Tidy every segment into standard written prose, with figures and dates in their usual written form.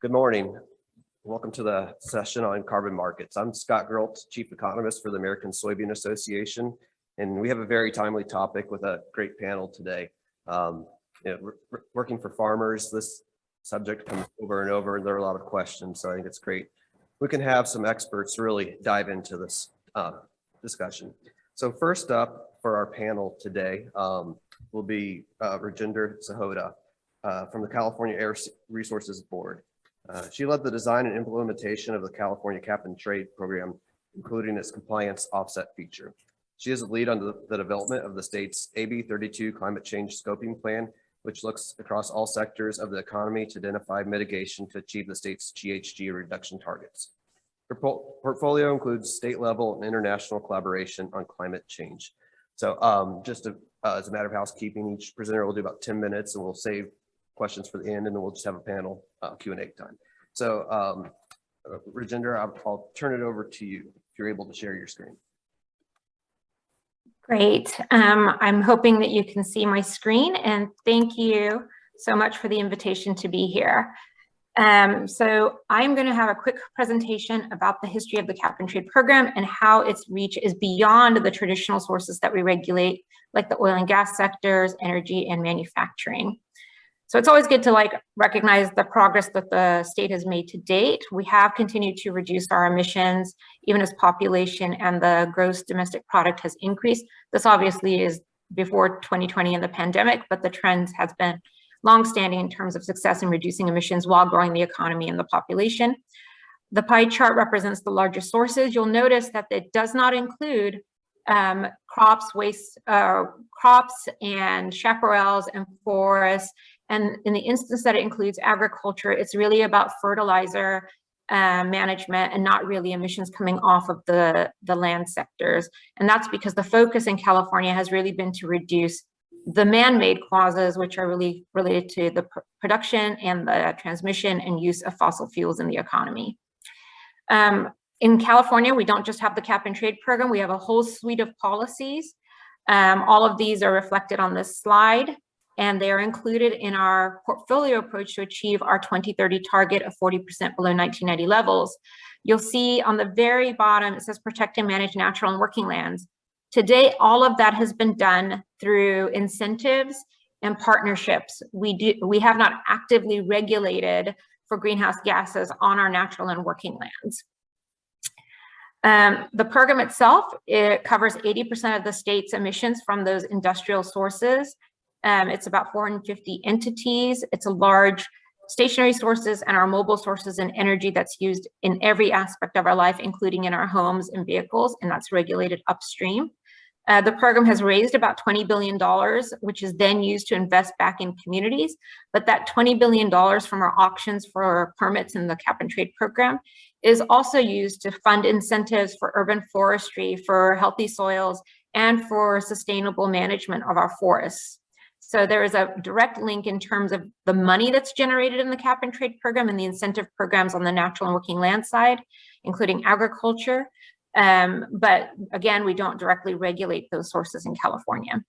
Good morning. Welcome to the session on carbon markets. I'm Scott Geralt, Chief Economist for the American Soybean Association, and we have a very timely topic with a great panel today. Working for farmers, this subject comes over and over, and there are a lot of questions, so I think it's great. We can have some experts really dive into this discussion. So first up for our panel today will be Rajinder Sahota from the California Air Resources Board. She led the design and implementation of the California Cap and Trade program, including its compliance offset feature. She is the lead on the development of the state's AB 32 climate change scoping plan, which looks across all sectors of the economy to identify mitigation to achieve the state's GHG reduction targets. Her portfolio includes state level and international collaboration on climate change. So as a matter of housekeeping, each presenter will do about 10 minutes and we'll save questions for the end, and then we'll just have a panel Q&A time. So Rajinder, I'll turn it over to you if you're able to share your screen. Great. I'm hoping that you can see my screen, and thank you so much for the invitation to be here. So I'm going to have a quick presentation about the history of the Cap and Trade program and how its reach is beyond the traditional sources that we regulate, like the oil and gas sectors, energy, and manufacturing. So it's always good to recognize the progress that the state has made to date. We have continued to reduce our emissions, even as population and the gross domestic product has increased. This obviously is before 2020 and the pandemic, but the trend has been longstanding in terms of success in reducing emissions while growing the economy and the population. The pie chart represents the largest sources. You'll notice that it does not include crops and chaparrals and forests. And in the instance that it includes agriculture, it's really about fertilizer management and not really emissions coming off of the land sectors. And that's because the focus in California has really been to reduce the man-made causes, which are really related to the production and the transmission and use of fossil fuels in the economy. In California, we don't just have the Cap and Trade program, we have a whole suite of policies. All of these are reflected on this slide, and they are included in our portfolio approach to achieve our 2030 target of 40% below 1990 levels. You'll see on the very bottom, it says protect and manage natural and working lands. Today, all of that has been done through incentives and partnerships. We have not actively regulated for greenhouse gases on our natural and working lands. The program itself, it covers 80% of the state's emissions from those industrial sources. It's about 450 entities. It's a large stationary sources and our mobile sources and energy that's used in every aspect of our life, including in our homes and vehicles, and that's regulated upstream. The program has raised about $20 billion, which is then used to invest back in communities. But that $20 billion from our auctions for permits in the Cap and Trade program is also used to fund incentives for urban forestry, for healthy soils, and for sustainable management of our forests. So there is a direct link in terms of the money that's generated in the Cap and Trade program and the incentive programs on the natural and working land side, including agriculture. But again, we don't directly regulate those sources in California.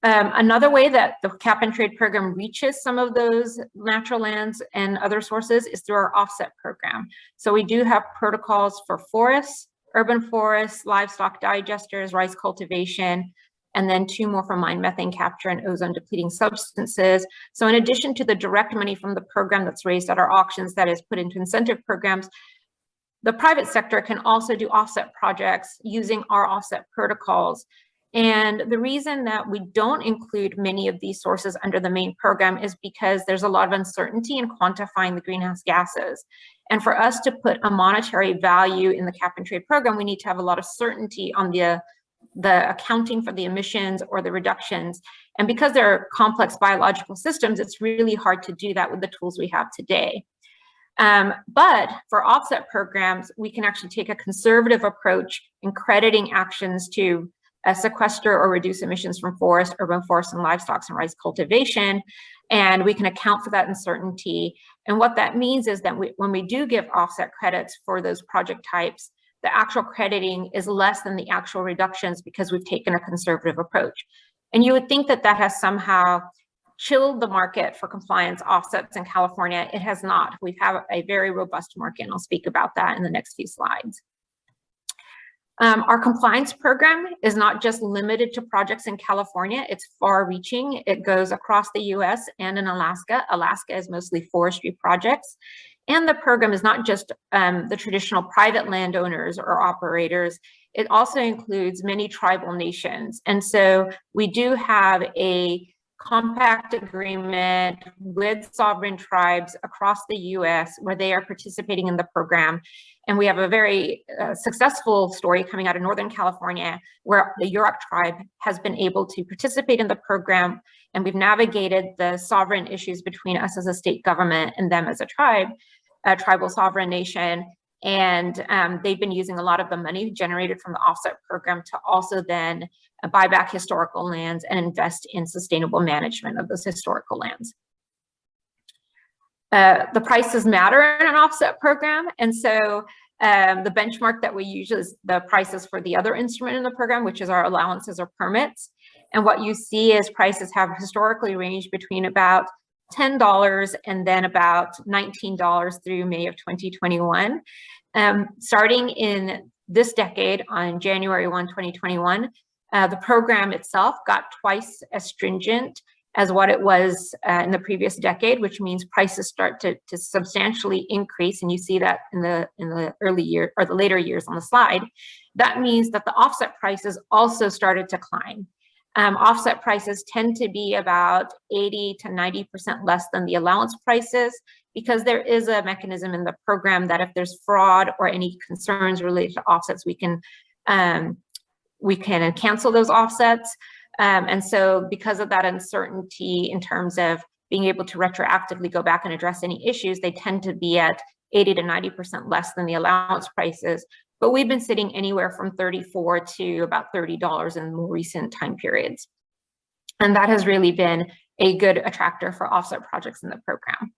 Another way that the Cap and Trade program reaches some of those natural lands and other sources is through our offset program. So we do have protocols for forests, urban forests, livestock digesters, rice cultivation, and then 2 more for mine methane capture and ozone depleting substances. So in addition to the direct money from the program that's raised at our auctions that is put into incentive programs, the private sector can also do offset projects using our offset protocols. And the reason that we don't include many of these sources under the main program is because there's a lot of uncertainty in quantifying the greenhouse gases. And for us to put a monetary value in the Cap and Trade program, we need to have a lot of certainty on the accounting for the emissions or the reductions. And because they're complex biological systems, it's really hard to do that with the tools we have today. But for offset programs, we can actually take a conservative approach in crediting actions to sequester or reduce emissions from forest, urban forests, and livestock and rice cultivation, and we can account for that uncertainty. And what that means is that when we do give offset credits for those project types, the actual crediting is less than the actual reductions because we've taken a conservative approach. And you would think that that has somehow chilled the market for compliance offsets in California. It has not. We have a very robust market, and I'll speak about that in the next few slides. Our compliance program is not just limited to projects in California, it's far-reaching. It goes across the US and in Alaska. Alaska is mostly forestry projects. And the program is not just the traditional private landowners or operators, it also includes many tribal nations. And so we do have a compact agreement with sovereign tribes across the US where they are participating in the program. And we have a very successful story coming out of Northern California where the Yurok tribe has been able to participate in the program, and we've navigated the sovereign issues between us as a state government and them as a tribe, a tribal sovereign nation. And they've been using a lot of the money generated from the offset program to also then buy back historical lands and invest in sustainable management of those historical lands. The prices matter in an offset program. And so the benchmark that we use is the prices for the other instrument in the program, which is our allowances or permits. And what you see is prices have historically ranged between about $10 and then about $19 through May of 2021. Starting in this decade on January 1, 2021, the program itself got twice as stringent as what it was in the previous decade, which means prices start to substantially increase. And you see that in the early year or the later years on the slide. That means that the offset prices also started to climb. Offset prices tend to be about 80 to 90% less than the allowance prices, because there is a mechanism in the program that if there's fraud or any concerns related to offsets, we can cancel those offsets. And so because of that uncertainty in terms of being able to retroactively go back and address any issues, they tend to be at 80 to 90% less than the allowance prices. But we've been sitting anywhere from $34 to about $30 in more recent time periods. And that has really been a good attractor for offset projects in the program.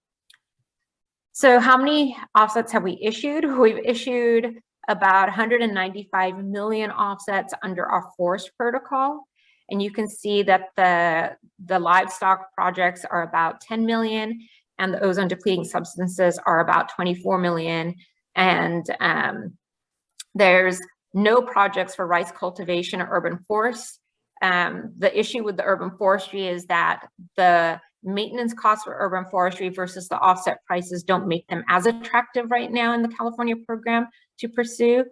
So how many offsets have we issued? We've issued about 195 million offsets under our forest protocol. And you can see that the livestock projects are about 10 million, and the ozone depleting substances are about 24 million. And there's no projects for rice cultivation or urban forests. The issue with the urban forestry is that the maintenance costs for urban forestry versus the offset prices don't make them as attractive right now in the California program to pursue.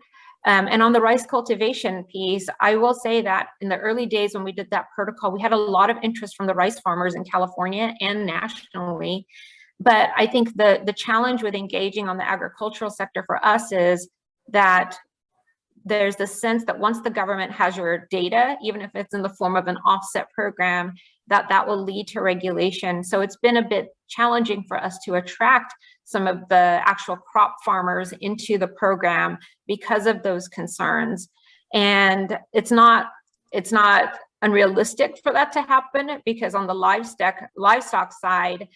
And on the rice cultivation piece, I will say that in the early days when we did that protocol, we had a lot of interest from the rice farmers in California and nationally. But I think the challenge with engaging on the agricultural sector for us is that there's the sense that once the government has your data, even if it's in the form of an offset program, that will lead to regulation. So it's been a bit challenging for us to attract some of the actual crop farmers into the program because of those concerns. And it's not unrealistic for that to happen, because on the livestock side,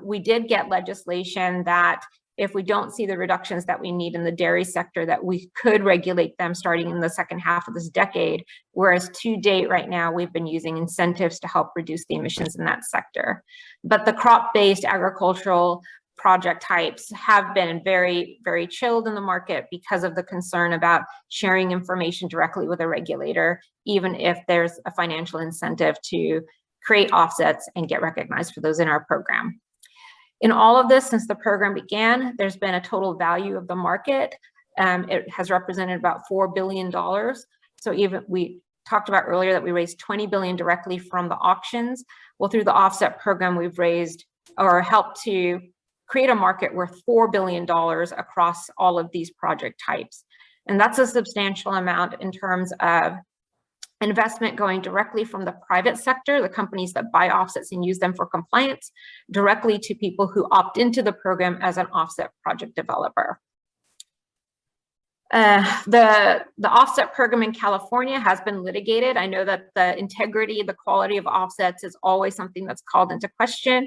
we did get legislation that if we don't see the reductions that we need in the dairy sector, that we could regulate them starting in the second half of this decade. Whereas to date right now, we've been using incentives to help reduce the emissions in that sector. But the crop-based agricultural project types have been very, very chilled in the market because of the concern about sharing information directly with a regulator, even if there's a financial incentive to create offsets and get recognized for those in our program. In all of this, since the program began, there's been a total value of the market. It has represented about $4 billion. So even we talked about earlier that we raised 20 billion directly from the auctions. Well, through the offset program, we've raised or helped to create a market worth $4 billion across all of these project types. And that's a substantial amount in terms of investment going directly from the private sector, the companies that buy offsets and use them for compliance, directly to people who opt into the program as an offset project developer. The offset program in California has been litigated. I know that the integrity, the quality of offsets is always something that's called into question.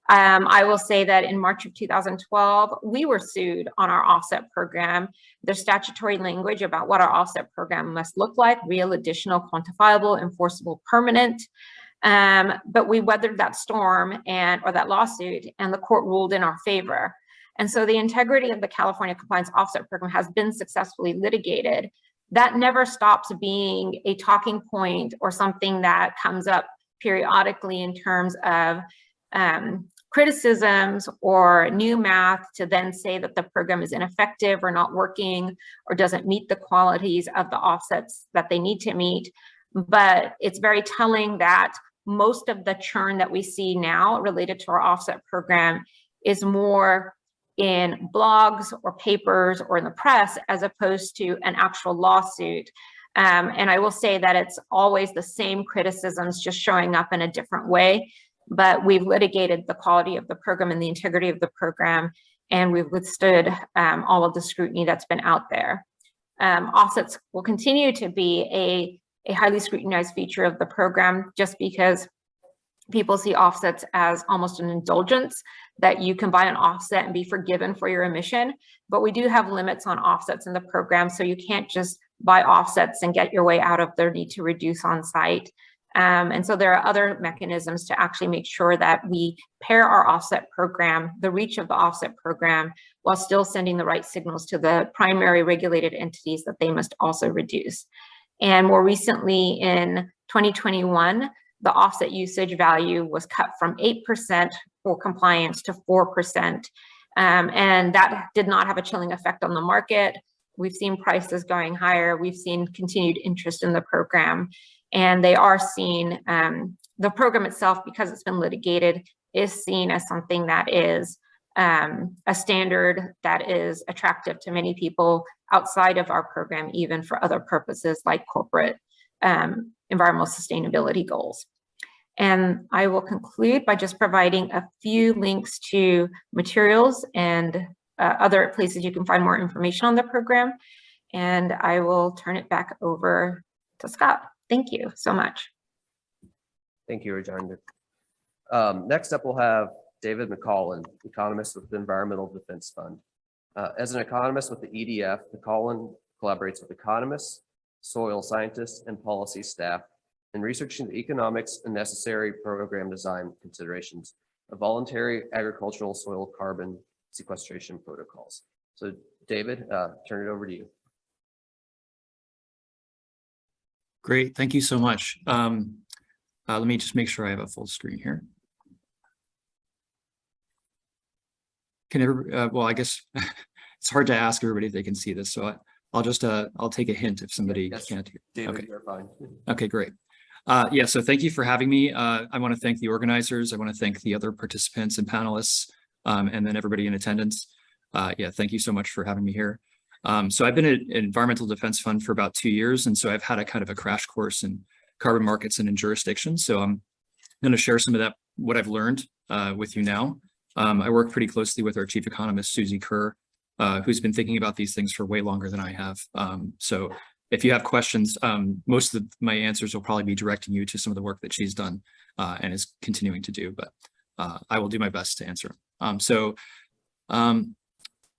I will say that in March of 2012, we were sued on our offset program. There's statutory language about what our offset program must look like: real, additional, quantifiable, enforceable, permanent. But we weathered that storm or that lawsuit, and the court ruled in our favor. And so the integrity of the California Compliance Offset Program has been successfully litigated. That never stops being a talking point or something that comes up periodically in terms of criticisms or new math to then say that the program is ineffective or not working or doesn't meet the qualities of the offsets that they need to meet. But it's very telling that most of the churn that we see now related to our offset program is more in blogs or papers or in the press as opposed to an actual lawsuit. And I will say that it's always the same criticisms just showing up in a different way, but we've litigated the quality of the program and the integrity of the program, and we've withstood all of the scrutiny that's been out there. Offsets will continue to be a highly scrutinized feature of the program just because people see offsets as almost an indulgence, that you can buy an offset and be forgiven for your emission. But we do have limits on offsets in the program, so you can't just buy offsets and get your way out of their need to reduce on site. And so there are other mechanisms to actually make sure that we pair our offset program, the reach of the offset program, while still sending the right signals to the primary regulated entities that they must also reduce. And more recently in 2021, the offset usage value was cut from 8% for compliance to 4%. And that did not have a chilling effect on the market. We've seen prices going higher. We've seen continued interest in the program. And they are seen, the program itself, because it's been litigated, is seen as something that is a standard that is attractive to many people outside of our program, even for other purposes like corporate environmental sustainability goals. And I will conclude by just providing a few links to materials and other places you can find more information on the program. And I will turn it back over to Scott. Thank you so much. Thank you, Rajendra. Next up, we'll have David McCollin, economist with the Environmental Defense Fund. As an economist with the EDF, McCollin collaborates with economists, soil scientists, and policy staff in researching the economics and necessary program design considerations of voluntary agricultural soil carbon sequestration protocols. So David, turn it over to you. Great, thank you so much. Let me just make sure I have a full screen here. Can everybody, well, I guess it's hard to ask everybody if they can see this, so I'll just, I'll take a hint if somebody can't hear. David, okay. You're fine. Okay, great. Yeah, so thank you for having me. I want to thank the organizers. I want to thank the other participants and panelists, and then everybody in attendance. Yeah, thank you so much for having me here. So I've been at Environmental Defense Fund for about 2 years, and so I've had a kind of a crash course in carbon markets and in jurisdictions. So I'm going to share some of that, what I've learned with you now. I work pretty closely with our chief economist, Susie Kerr, who's been thinking about these things for way longer than I have. So if you have questions, most of my answers will probably be directing you to some of the work that she's done and is continuing to do, but I will do my best to answer.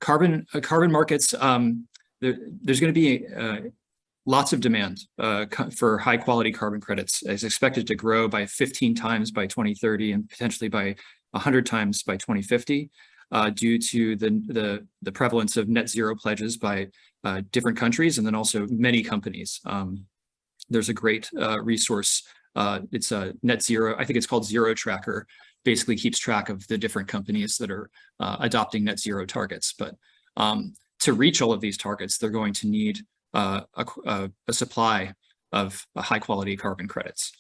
Carbon markets, there's going to be lots of demand for high quality carbon credits. It's expected to grow by 15 times by 2030 and potentially by 100 times by 2050 due to the prevalence of net zero pledges by different countries and then also many companies. There's a great resource. It's a net zero, I think it's called Zero Tracker, basically keeps track of the different companies that are adopting net zero targets. But to reach all of these targets, they're going to need a supply of high quality carbon credits.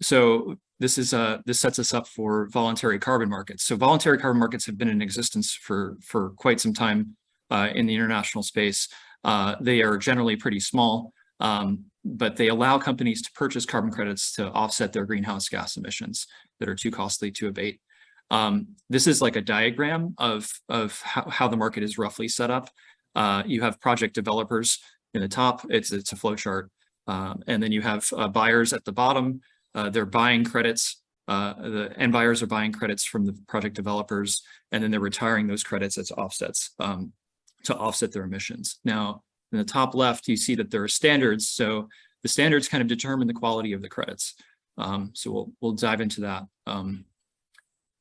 So this sets us up for voluntary carbon markets. So voluntary carbon markets have been in existence for quite some time in the international space. They are generally pretty small, but they allow companies to purchase carbon credits to offset their greenhouse gas emissions that are too costly to abate. This is like a diagram of how the market is roughly set up. You have project developers in the top, it's a flow chart, and then you have buyers at the bottom. They're buying credits, the end buyers are buying credits from the project developers, and then they're retiring those credits as offsets to offset their emissions. Now, in the top left, you see that there are standards. So the standards kind of determine the quality of the credits. So we'll dive into that.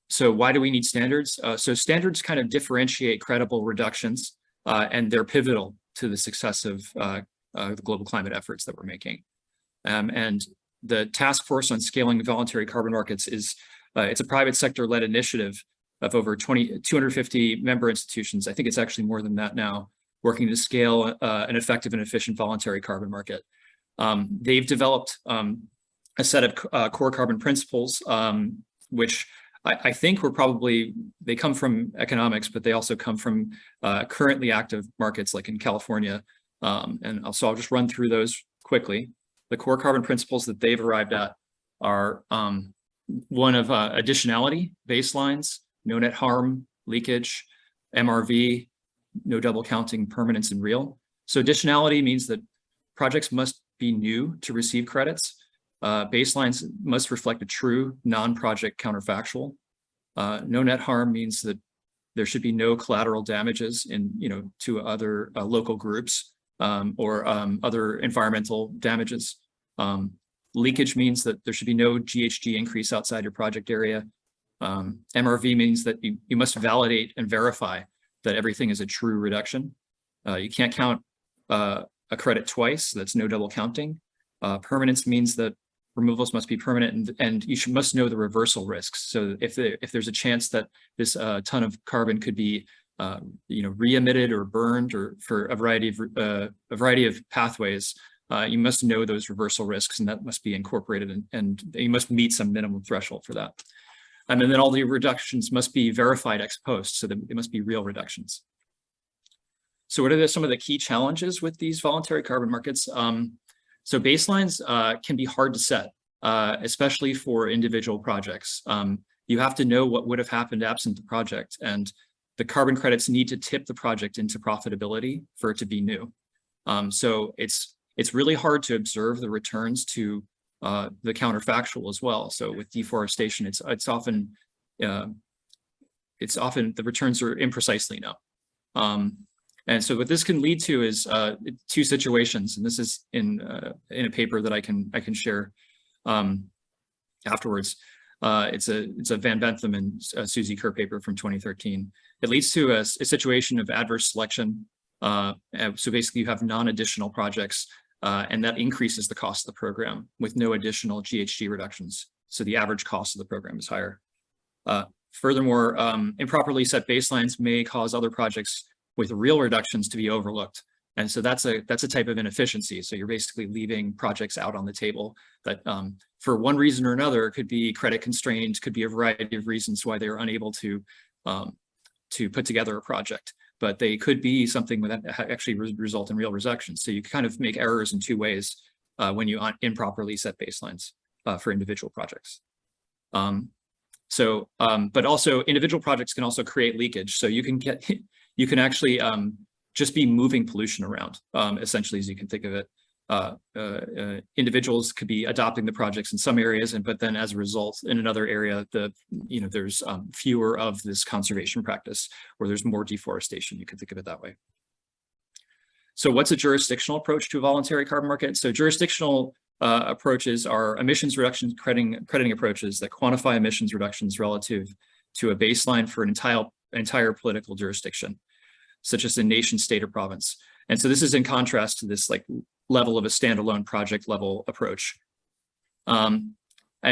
So why do we need standards? So standards kind of differentiate credible reductions, and they're pivotal to the success of the global climate efforts that we're making. And the Task Force on Scaling Voluntary Carbon Markets is it's a private sector-led initiative of over 250 member institutions. I think it's actually more than that now, working to scale an effective and efficient voluntary carbon market. They've developed a set of core carbon principles, which I think they come from economics, but they also come from currently active markets like in California. And so I'll just run through those quickly. The core carbon principles that they've arrived at are one of additionality, baselines, no net harm, leakage, MRV, no double counting, permanence, and real. So additionality means that projects must be new to receive credits. Baselines must reflect a true non-project counterfactual. No net harm means that there should be no collateral damages to other local groups or other environmental damages. Leakage means that there should be no GHG increase outside your project area. MRV means that you must validate and verify that everything is a true reduction. You can't count a credit twice. That's no double counting. Permanence means that removals must be permanent, and you must know the reversal risks. So if there's a chance that this ton of carbon could be re-emitted or burned or for a variety of pathways, you must know those reversal risks, and that must be incorporated, and you must meet some minimum threshold for that. And then all the reductions must be verified ex post, so that they must be real reductions. So what are some of the key challenges with these voluntary carbon markets? So baselines can be hard to set, especially for individual projects. You have to know what would have happened absent the project, and the carbon credits need to tip the project into profitability for it to be new. So it's really hard to observe the returns to the counterfactual as well. So with deforestation, it's often the returns are imprecisely known. And so what this can lead to is two situations, and this is in a paper that I can share afterwards. It's a Van Bentham and Susie Kerr paper from 2013. It leads to a situation of adverse selection. So basically, you have non-additional projects, and that increases the cost of the program with no additional GHG reductions. So the average cost of the program is higher. Furthermore, improperly set baselines may cause other projects with real reductions to be overlooked. And so that's a type of inefficiency. So you're basically leaving projects out on the table that for one reason or another, could be credit constrained, could be a variety of reasons why they are unable to put together a project, but they could be something that actually result in real reductions. So you kind of make errors in two ways when you improperly set baselines for individual projects. But also individual projects can also create leakage. So you can actually just be moving pollution around, essentially, as you can think of it. Individuals could be adopting the projects in some areas, but then as a result, in another area, there's fewer of this conservation practice, or there's more deforestation. You can think of it that way. So what's a jurisdictional approach to a voluntary carbon market? So jurisdictional approaches are emissions reduction crediting approaches that quantify emissions reductions relative to a baseline for an entire political jurisdiction, such as a nation, state, or province. And so this is in contrast to this level of a standalone project level approach. And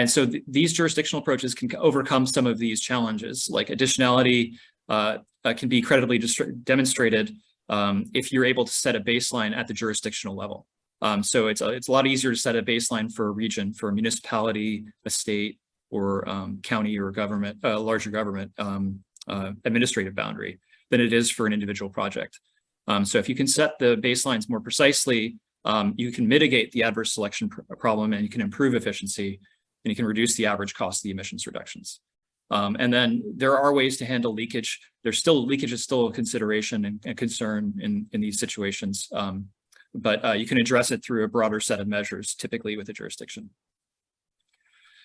so these jurisdictional approaches can overcome some of these challenges, like additionality can be credibly demonstrated if you're able to set a baseline at the jurisdictional level. So it's a lot easier to set a baseline for a region, for a municipality, a state, or county or government, larger government administrative boundary than it is for an individual project. So if you can set the baselines more precisely, you can mitigate the adverse selection problem, and you can improve efficiency, and you can reduce the average cost of the emissions reductions. And then there are ways to handle leakage. Leakage is still a consideration and concern in these situations, but you can address it through a broader set of measures, typically with a jurisdiction.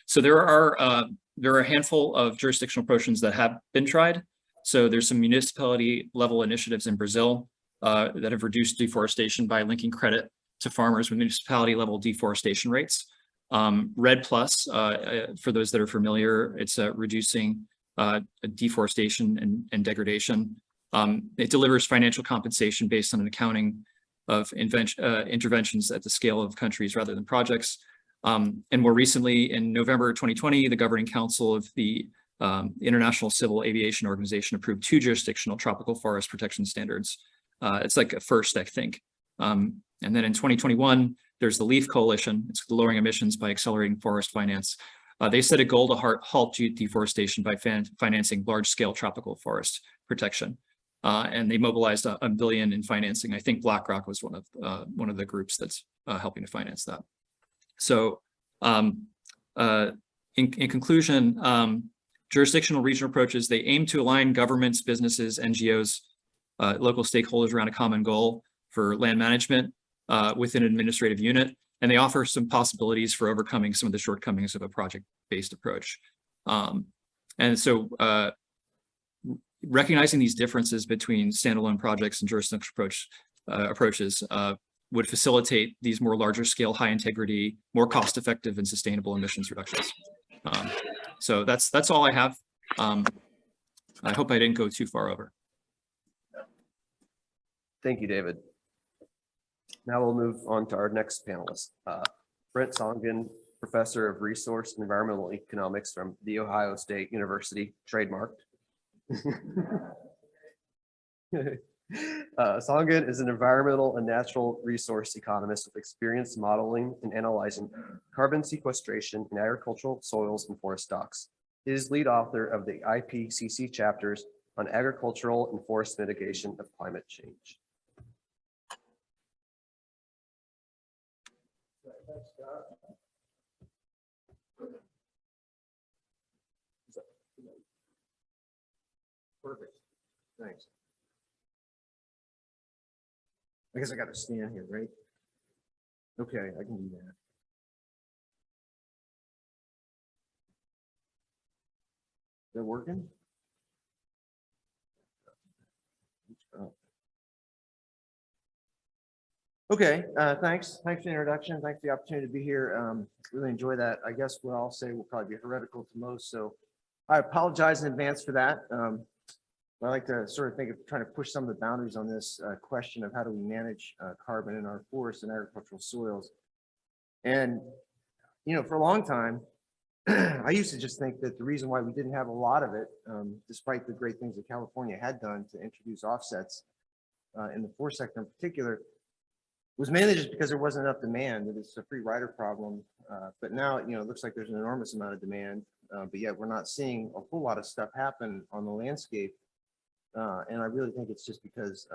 So there are a handful of jurisdictional approaches that have been tried. So there's some municipality level initiatives in Brazil that have reduced deforestation by linking credit to farmers with municipality level deforestation rates. Red Plus, for those that are familiar, it's reducing deforestation and degradation. It delivers financial compensation based on an accounting of interventions at the scale of countries rather than projects. And more recently, in November 2020, the Governing Council of the International Civil Aviation Organization approved 2 jurisdictional tropical forest protection standards. It's like a first, I think. And then in 2021, there's the LEAF Coalition. It's lowering emissions by accelerating forest finance. They set a goal to halt deforestation by financing large-scale tropical forest protection. And they mobilized $1 billion in financing. I think BlackRock was one of the groups that's helping to finance that. So in conclusion, jurisdictional regional approaches, they aim to align governments, businesses, NGOs, local stakeholders around a common goal for land management within an administrative unit. And they offer some possibilities for overcoming some of the shortcomings of a project-based approach. And so recognizing these differences between standalone projects and jurisdictional approaches would facilitate these more larger scale, high integrity, more cost effective and sustainable emissions reductions. So that's all I have. I hope I didn't go too far over. Thank you, David. Now we'll move on to our next panelist, Brent Songen, Professor of Resource and Environmental Economics from The Ohio State University, trademarked. Songen is an environmental and natural resource economist with experience modeling and analyzing carbon sequestration in agricultural soils and forest stocks. He is lead author of the IPCC chapters on agricultural and forest mitigation of climate change. Perfect. Thanks. I guess I got to stand here, right? Okay, I can do that. They're working? Okay, thanks. Thanks for the introduction. Thanks for the opportunity to be here. Really enjoy that. I guess what I'll say will probably be heretical to most, so I apologize in advance for that. I like to sort of think of trying to push some of the boundaries on this question of how do we manage carbon in our forests and agricultural soils. And, you know, for a long time, I used to just think that the reason why we didn't have a lot of it, despite the great things that California had done to introduce offsets in the forest sector in particular, was mainly just because there wasn't enough demand, that it's a free rider problem. But now, you know, it looks like there's an enormous amount of demand, but yet we're not seeing a whole lot of stuff happen on the landscape. And I really think it's just because,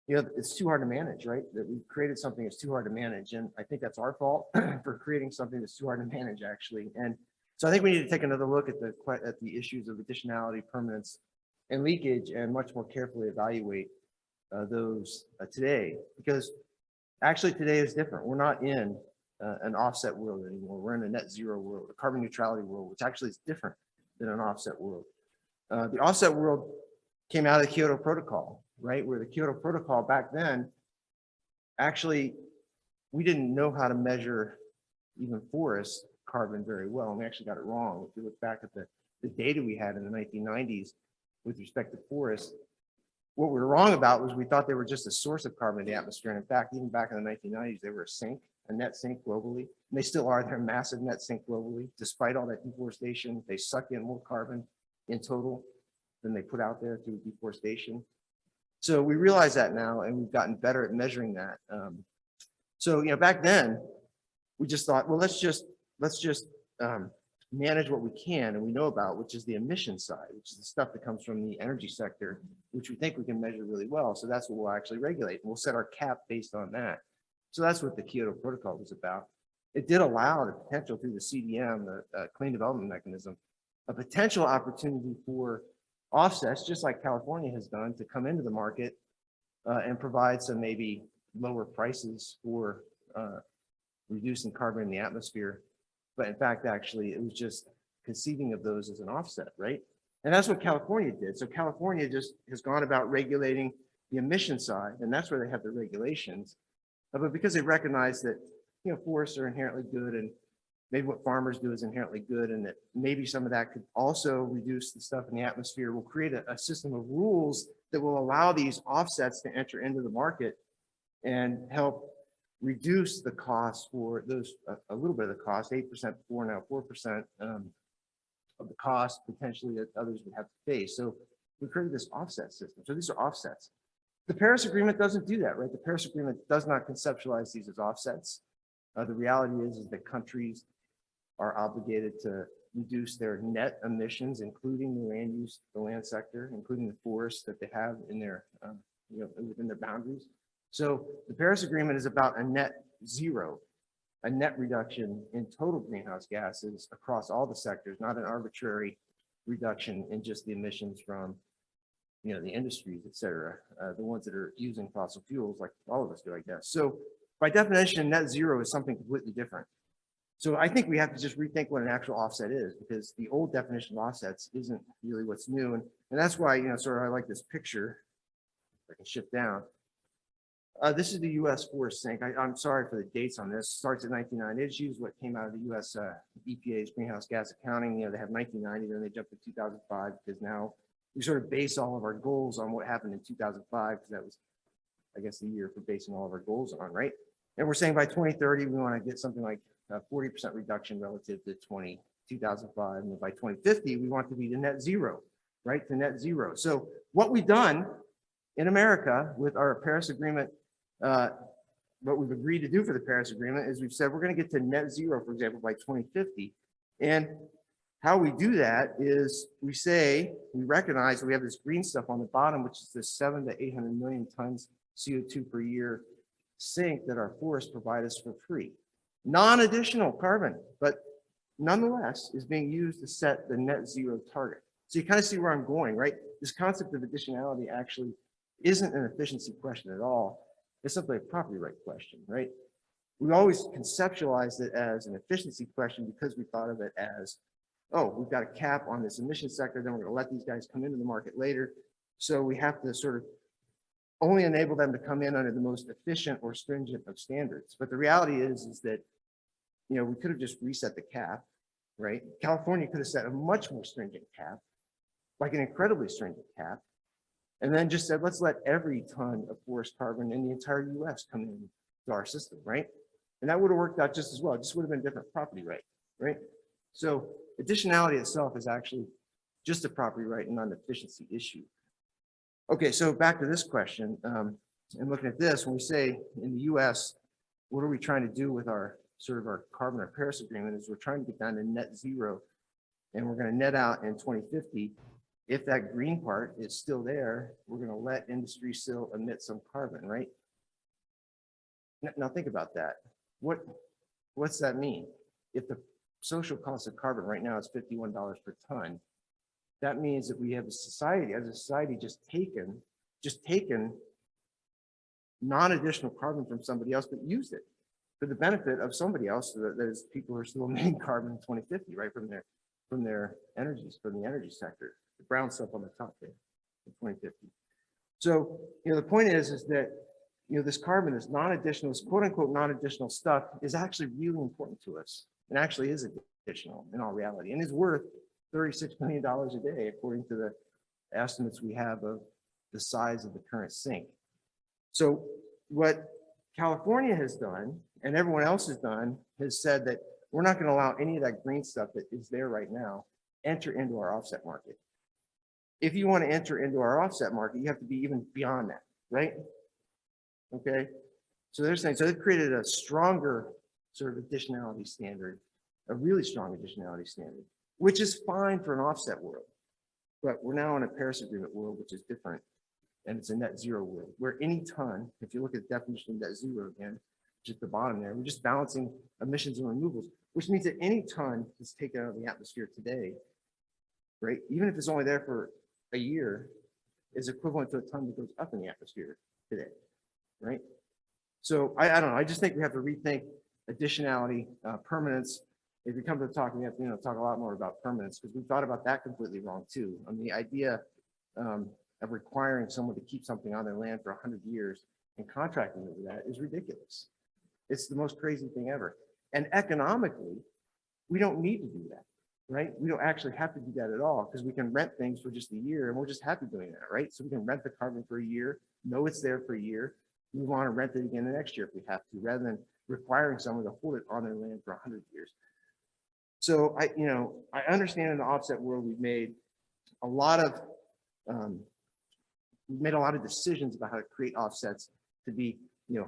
you know, it's too hard to manage, right? That we've created something that's too hard to manage. And I think that's our fault for creating something that's too hard to manage, actually. And so I think we need to take another look at the issues of additionality, permanence, and leakage, and much more carefully evaluate those today. Because actually today is different. We're not in an offset world anymore. We're in a net zero world, a carbon neutrality world, which actually is different than an offset world. The offset world came out of the Kyoto Protocol, right? Where the Kyoto Protocol back then, actually, we didn't know how to measure even forest carbon very well. And we actually got it wrong. If you look back at the data we had in the 1990s with respect to forests, what we were wrong about was we thought they were just a source of carbon in the atmosphere. And in fact, even back in the 1990s, they were a sink, a net sink globally. And they still are. They're a massive net sink globally. Despite all that deforestation, they suck in more carbon in total than they put out there through deforestation. So we realize that now, and we've gotten better at measuring that. So, you know, back then we just thought, well, let's just manage what we can and we know about, which is the emission side, which is the stuff that comes from the energy sector, which we think we can measure really well. So that's what we'll actually regulate, and we'll set our cap based on that. So that's what the Kyoto Protocol was about. It did allow the potential through the CDM, the Clean Development Mechanism, a potential opportunity for offsets, just like California has done, to come into the market and provide some maybe lower prices for reducing carbon in the atmosphere. But in fact, actually, it was just conceiving of those as an offset, right? And that's what California did. So California just has gone about regulating the emission side, and that's where they have the regulations. But because they recognize that forests are inherently good, and maybe what farmers do is inherently good, and that maybe some of that could also reduce the stuff in the atmosphere. We'll create a system of rules that will allow these offsets to enter into the market and help reduce the cost for those, a little bit of the cost, 8% before, now 4% of the cost potentially that others would have to face. So we created this offset system. So these are offsets. The Paris Agreement doesn't do that, right? The Paris Agreement does not conceptualize these as offsets. The reality is that countries are obligated to reduce their net emissions, including the land use, the land sector, including the forests that they have in their, within their boundaries. So the Paris Agreement is about a net zero, a net reduction in total greenhouse gases across all the sectors, not an arbitrary reduction in just the emissions from, the industries, et cetera, the ones that are using fossil fuels, like all of us do, I guess. So by definition, net zero is something completely different. So I think we have to just rethink what an actual offset is, because the old definition of offsets isn't really what's new. And that's why, sort of I like this picture. If I can shift down. This is the U.S. forest sink. I'm sorry for the dates on this. Starts at 1990. It's used what came out of the U.S. EPA's greenhouse gas accounting. They have 1990, then they jumped to 2005 because now we sort of base all of our goals on what happened in 2005, because that was, I guess, the year for basing all of our goals on, right? And we're saying by 2030, we want to get something like a 40% reduction relative to 2005. And by 2050, we want to be to net zero, right? To net zero. So what we've done in America with our Paris Agreement, what we've agreed to do for the Paris Agreement is we've said we're going to get to net zero, for example, by 2050. And how we do that is we recognize that we have this green stuff on the bottom, which is this 700 to 800 million tons CO2 per year sink that our forests provide us for free. Non-additional carbon, but nonetheless is being used to set the net zero target. So you kind of see where I'm going, right? This concept of additionality actually isn't an efficiency question at all. It's simply a property right question, right? We always conceptualized it as an efficiency question because we thought of it as, oh, we've got a cap on this emission sector, then we're going to let these guys come into the market later. So we have to sort of only enable them to come in under the most efficient or stringent of standards. But the reality is that, we could have just reset the cap, right? California could have set a much more stringent cap, like an incredibly stringent cap, and then just said, let's let every ton of forest carbon in the entire US come into our system, right? And that would have worked out just as well. It just would have been different property right, right? So additionality itself is actually just a property right and not an efficiency issue. Okay, so back to this question, and looking at this, when we say in the US, what are we trying to do with our carbon or Paris Agreement is we're trying to get down to net zero, and we're going to net out in 2050. If that green part is still there, we're going to let industry still emit some carbon, right? Now think about that. What's that mean? If the social cost of carbon right now is $51 per ton, that means that we have a society, just taken non-additional carbon from somebody else, but used it for the benefit of somebody else. So that there's people who are still emitting carbon in 2050, right, from their energies, from the energy sector, the brown stuff on the top there in 2050. So, the point is that, this carbon, this non-additional, this quote unquote non-additional stuff is actually really important to us. It actually is additional in all reality, and is worth $36 million a day, according to the estimates we have of the size of the current sink. So what California has done, and everyone else has done, has said that we're not going to allow any of that green stuff that is there right now enter into our offset market. If you want to enter into our offset market, you have to be even beyond that, right? Okay. So they're saying, so they've created a stronger sort of additionality standard, a really strong additionality standard, which is fine for an offset world. But we're now in a Paris Agreement world, which is different. And it's a net zero world, where any ton, if you look at the definition of net zero again, just the bottom there, we're just balancing emissions and removals, which means that any ton that's taken out of the atmosphere today, right, even if it's only there for a year, is equivalent to a ton that goes up in the atmosphere today, right? So I don't know, I just think we have to rethink additionality, permanence. If we come to talk, we have to talk a lot more about permanence, because we thought about that completely wrong too. I mean, the idea of requiring someone to keep something on their land for 100 years and contracting over that is ridiculous. It's the most crazy thing ever. And economically, we don't need to do that, right? We don't actually have to do that at all because we can rent things for just a year and we're just happy doing that, right? So we can rent the carbon for a year, know it's there for a year. We want to rent it again the next year if we have to, rather than requiring someone to hold it on their land for 100 years. So I understand in the offset world, we've made a lot of decisions about how to create offsets to be,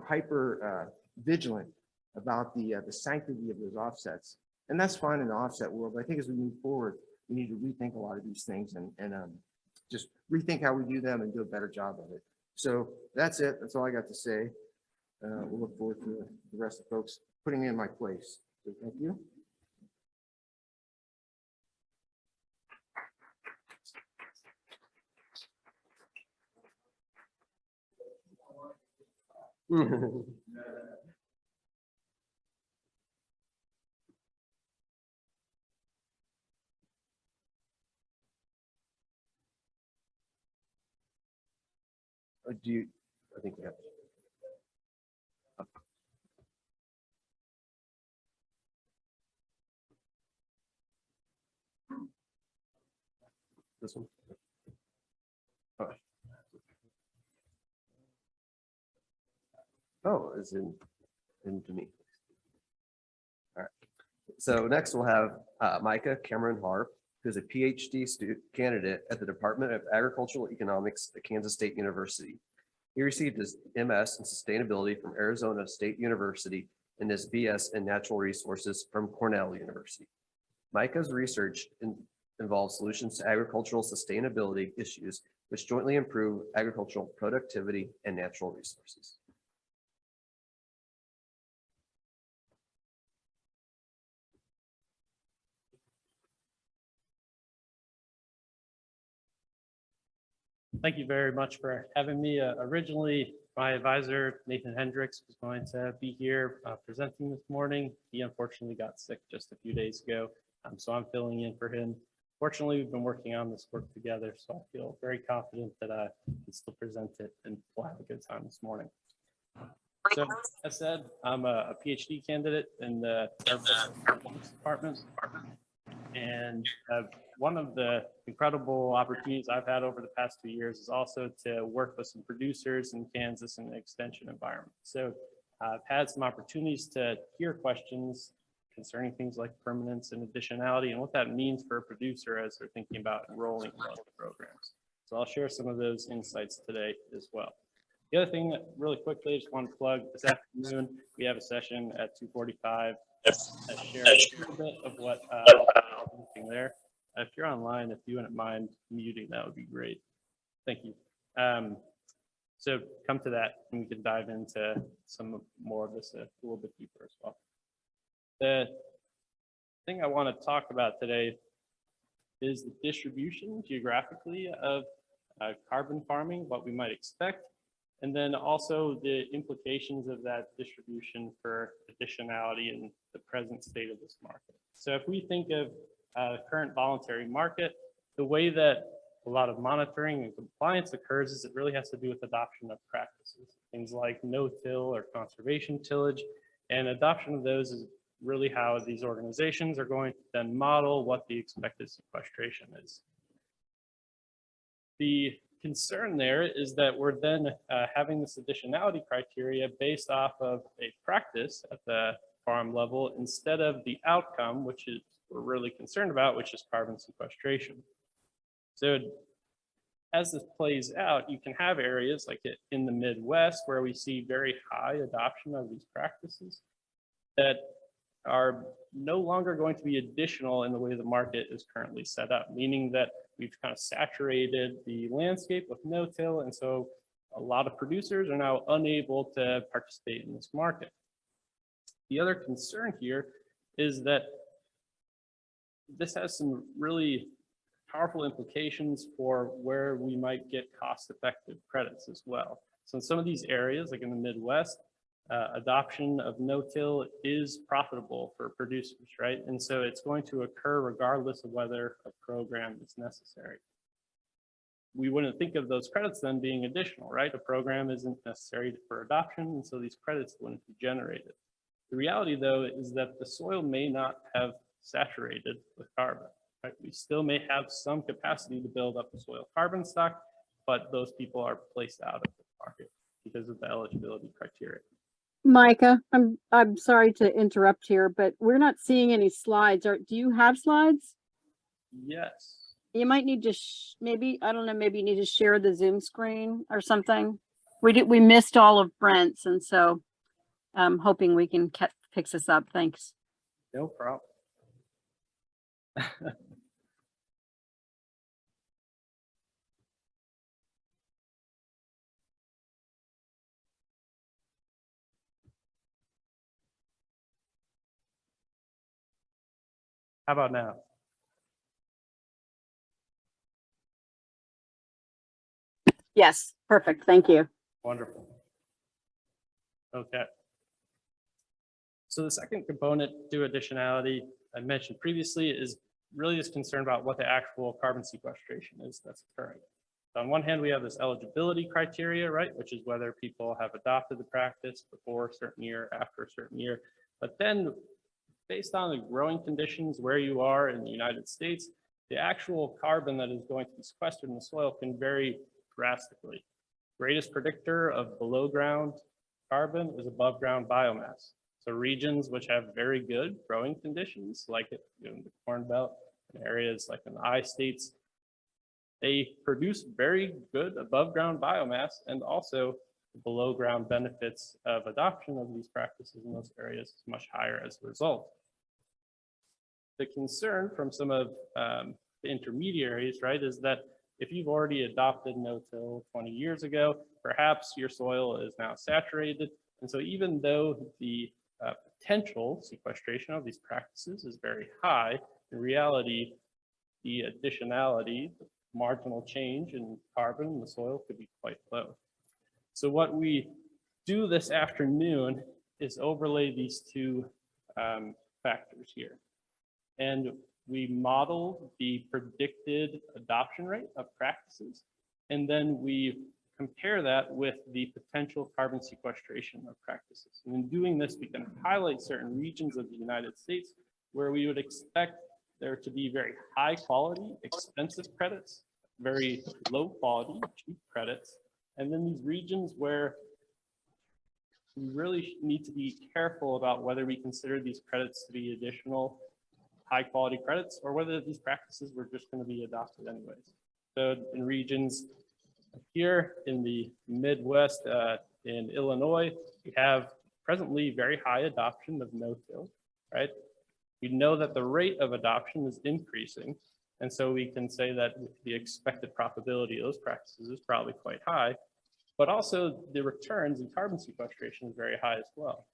hyper vigilant about the sanctity of those offsets. And that's fine in the offset world. But I think as we move forward, we need to rethink a lot of these things and just rethink how we do them and do a better job of it. So that's it. That's all I got to say. We'll look forward to the rest of the folks putting me in my place. So thank you. I think we have. This one. Oh, it's into me. All right. So next we'll have Micah Cameron Harp, who's a PhD candidate at the Department of Agricultural Economics at Kansas State University. He received his MS in Sustainability from Arizona State University and his BS in Natural Resources from Cornell University. Micah's research involves solutions to agricultural sustainability issues, which jointly improve agricultural productivity and natural resources. Thank you very much for having me. Originally, my advisor, Nathan Hendricks, was going to be here presenting this morning. He unfortunately got sick just a few days ago, so I'm filling in for him. Fortunately, we've been working on this work together, so I feel very confident that I can still present it and we'll have a good time this morning. So, as said, I'm a PhD candidate in the department. And one of the incredible opportunities I've had over the past 2 years is also to work with some producers in Kansas in the extension environment. So I've had some opportunities to hear questions concerning things like permanence and additionality and what that means for a producer as they're thinking about enrolling in those programs. So I'll share some of those insights today as well. The other thing that really quickly, I just want to plug this afternoon, we have a session at 2:45. Share a little bit of what I'm looking there. If you're online, if you wouldn't mind muting, that would be great. Thank you. So come to that and we can dive into some more of this a little bit deeper as well. The thing I want to talk about today is the distribution geographically of carbon farming, what we might expect, and then also the implications of that distribution for additionality in the present state of this market. So if we think of the current voluntary market, the way that a lot of monitoring and compliance occurs is it really has to do with adoption of practices, things like no-till or conservation tillage, and adoption of those is really how these organizations are going to then model what the expected sequestration is. The concern there is that we're then having this additionality criteria based off of a practice at the farm level instead of the outcome, which is we're really concerned about, which is carbon sequestration. So as this plays out, you can have areas like in the Midwest where we see very high adoption of these practices that are no longer going to be additional in the way the market is currently set up, meaning that we've kind of saturated the landscape with no-till, and so a lot of producers are now unable to participate in this market. The other concern here is that this has some really powerful implications for where we might get cost-effective credits as well. So in some of these areas, like in the Midwest, adoption of no-till is profitable for producers, right? And so it's going to occur regardless of whether a program is necessary. We wouldn't think of those credits then being additional, right? A program isn't necessary for adoption, and so these credits wouldn't be generated. The reality, though, is that the soil may not have saturated with carbon. Right? We still may have some capacity to build up the soil carbon stock, but those people are placed out of the market because of the eligibility criteria. Micah, I'm sorry to interrupt here, but we're not seeing any slides. Do you have slides? Yes. You might need to maybe, I don't know, maybe you need to share the Zoom screen or something. We missed all of Brent's, and so I'm hoping we can fix this up. Thanks. No problem. How about now? Yes, perfect. Thank you. Wonderful. Okay. So the second component to additionality I mentioned previously is really this concern about what the actual carbon sequestration is that's occurring. So on one hand, we have this eligibility criteria, right, which is whether people have adopted the practice before a certain year, after a certain year. But then based on the growing conditions where you are in the United States, the actual carbon that is going to be sequestered in the soil can vary drastically. Greatest predictor of below ground carbon is above ground biomass. So regions which have very good growing conditions, like in the Corn Belt and areas like in the I states, they produce very good above ground biomass, and also the below ground benefits of adoption of these practices in those areas is much higher as a result. The concern from some of the intermediaries, right, is that if you've already adopted no-till 20 years ago, perhaps your soil is now saturated. And so even though the potential sequestration of these practices is very high, in reality, the additionality, the marginal change in carbon in the soil could be quite low. So what we do this afternoon is overlay these two factors here. And we model the predicted adoption rate of practices, and then we compare that with the potential carbon sequestration of practices. And in doing this, we can highlight certain regions of the United States where we would expect there to be very high quality, expensive credits, very low quality, cheap credits, and then these regions where we really need to be careful about whether we consider these credits to be additional high quality credits or whether these practices were just going to be adopted anyways. So in regions here in the Midwest, in Illinois, we have presently very high adoption of no-till, right? We know that the rate of adoption is increasing. And so we can say that the expected profitability of those practices is probably quite high, but also the returns in carbon sequestration is very high as well.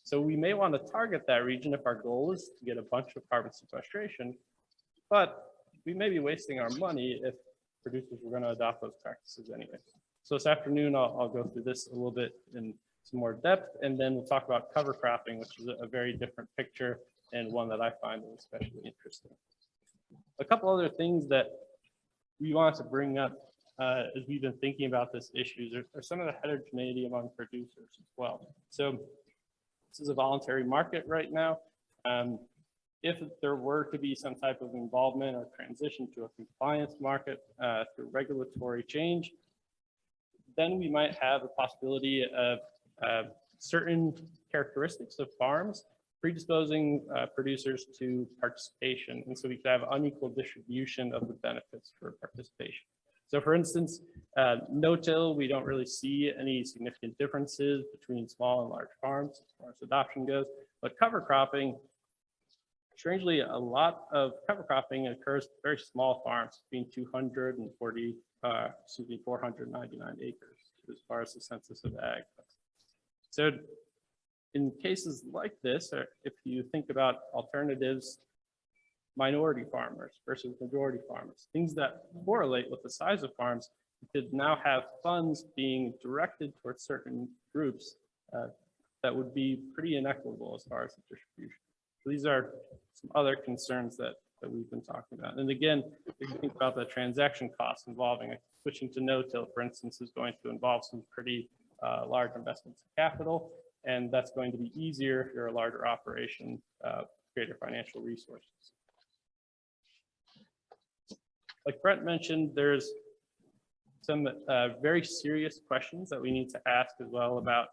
So we may want to target that region if our goal is to get a bunch of carbon sequestration, but we may be wasting our money if producers were going to adopt those practices anyway. So this afternoon, I'll go through this a little bit in some more depth, and then we'll talk about cover cropping, which is a very different picture and one that I find especially interesting. A couple other things that we want to bring up as we've been thinking about this issue are some of the heterogeneity among producers as well. So this is a voluntary market right now. If there were to be some type of involvement or transition to a compliance market through regulatory change, then we might have a possibility of certain characteristics of farms predisposing producers to participation. And so we could have unequal distribution of the benefits for participation. So for instance, no-till, we don't really see any significant differences between small and large farms as far as adoption goes, but cover cropping, strangely, a lot of cover cropping occurs with very small farms between 499 acres as far as the census of ag. So in cases like this, or if you think about alternatives, minority farmers versus majority farmers, things that correlate with the size of farms, you could now have funds being directed towards certain groups that would be pretty inequitable as far as the distribution. So these are some other concerns that we've been talking about. And again, if you think about the transaction costs involving switching to no-till, for instance, is going to involve some pretty large investments in capital. And that's going to be easier if you're a larger operation, greater financial resources. Like Brent mentioned, there's some very serious questions that we need to ask as well about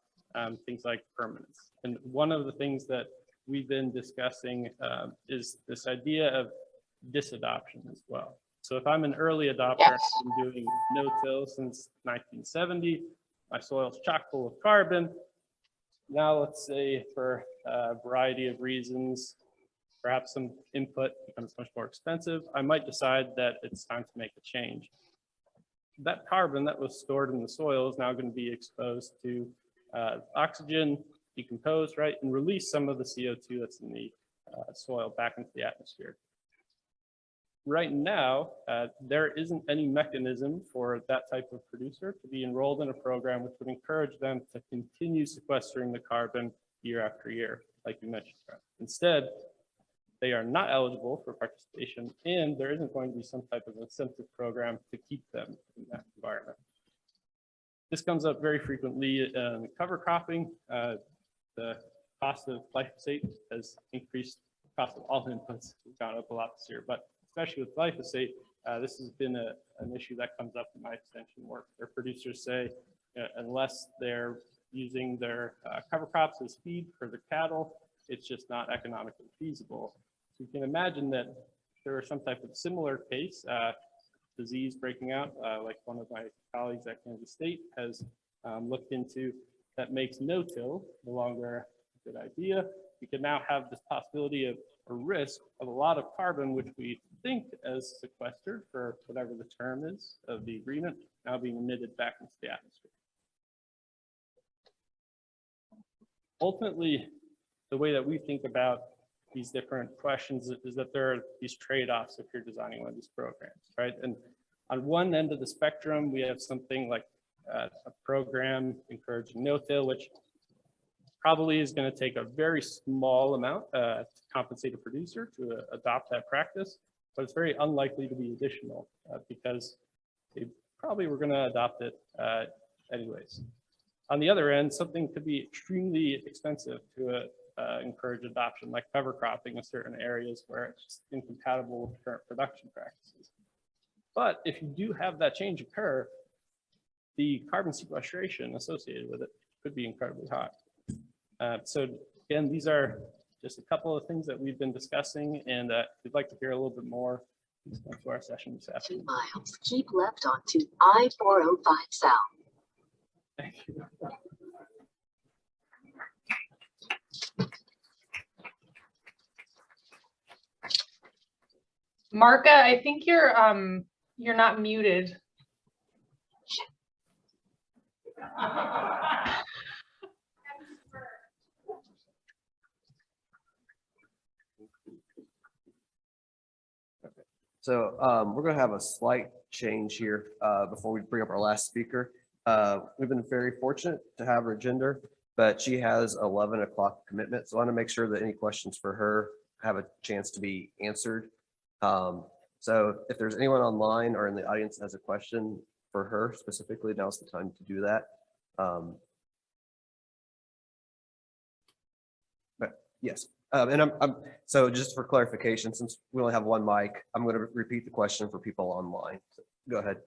things like permanence. And one of the things that we've been discussing is this idea of disadoption as well. So if I'm an early adopter, I've been doing no-till since 1970, my soil's chock full of carbon. Now let's say for a variety of reasons, perhaps some input becomes much more expensive, I might decide that it's time to make a change. That carbon that was stored in the soil is now going to be exposed to oxygen, decompose, right, and release some of the CO2 that's in the soil back into the atmosphere. Right now, there isn't any mechanism for that type of producer to be enrolled in a program which would encourage them to continue sequestering the carbon year after year, like you mentioned. Instead, they are not eligible for participation, and there isn't going to be some type of incentive program to keep them in that environment. This comes up very frequently in cover cropping. The cost of glyphosate has increased. The cost of all inputs has gone up a lot this year, but especially with glyphosate, this has been an issue that comes up in my extension work, where producers say, unless they're using their cover crops as feed for the cattle, it's just not economically feasible. So you can imagine that there are some type of similar case, disease breaking out, like one of my colleagues at Kansas State has looked into, that makes no-till no longer a good idea. We can now have this possibility of a risk of a lot of carbon, which we think as sequestered for whatever the term is of the agreement, now being emitted back into the atmosphere. Ultimately, the way that we think about these different questions is that there are these trade-offs if you're designing one of these programs, right? And on one end of the spectrum, we have something like a program encouraging no-till, which probably is going to take a very small amount to compensate a producer to adopt that practice, but it's very unlikely to be additional because they probably were going to adopt it anyways. On the other end, something could be extremely expensive to encourage adoption, like cover cropping in certain areas where it's just incompatible with current production practices. But if you do have that change occur, the carbon sequestration associated with it could be incredibly high. So again, these are just a couple of things that we've been discussing, and if you'd like to hear a little bit more, please come to our session this afternoon. 2 miles, keep left onto I-405 South. Thank you. Marka, I think you're not muted. So we're going to have a slight change here before we bring up our last speaker. We've been very fortunate to have her gender, but she has 11 o'clock commitment. So I want to make sure that any questions for her have a chance to be answered. So if there's anyone online or in the audience that has a question for her specifically, now's the time to do that. But yes, and so just for clarification, since we only have one mic, I'm going to repeat the question for people online. So go ahead.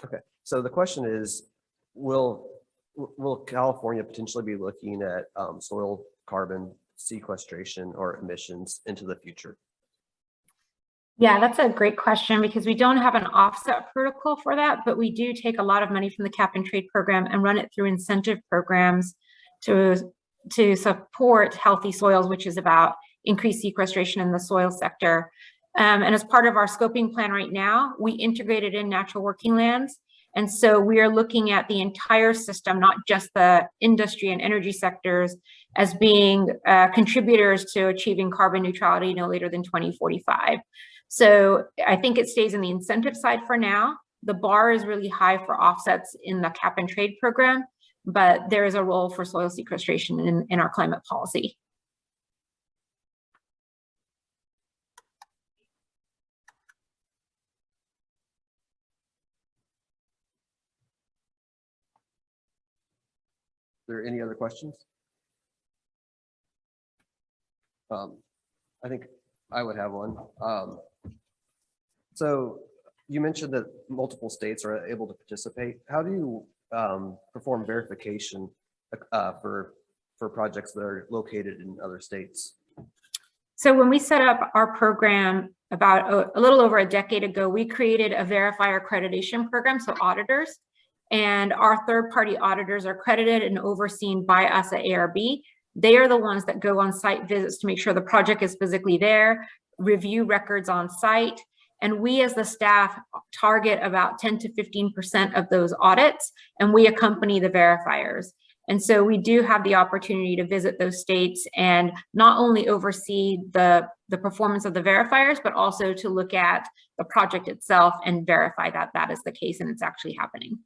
Okay, so the question is, will California potentially be looking at soil carbon sequestration or emissions into the future? Yeah, that's a great question because we don't have an offset protocol for that, but we do take a lot of money from the cap and trade program and run it through incentive programs to support healthy soils, which is about increased sequestration in the soil sector. And as part of our scoping plan right now, we integrated in natural working lands. And so we are looking at the entire system, not just the industry and energy sectors, as being contributors to achieving carbon neutrality no later than 2045. So I think it stays in the incentive side for now. The bar is really high for offsets in the cap and trade program, but there is a role for soil sequestration in our climate policy. Are there any other questions? I think I would have one. So you mentioned that multiple states are able to participate. How do you perform verification for projects that are located in other states? So when we set up our program about a little over a decade ago, we created a verifier accreditation program, so auditors, and our third-party auditors are accredited and overseen by us at ARB. They are the ones that go on site visits to make sure the project is physically there, review records on site, and we as the staff target about 10 to 15% of those audits, and we accompany the verifiers. And so we do have the opportunity to visit those states and not only oversee the performance of the verifiers, but also to look at the project itself and verify that that is the case and it's actually happening.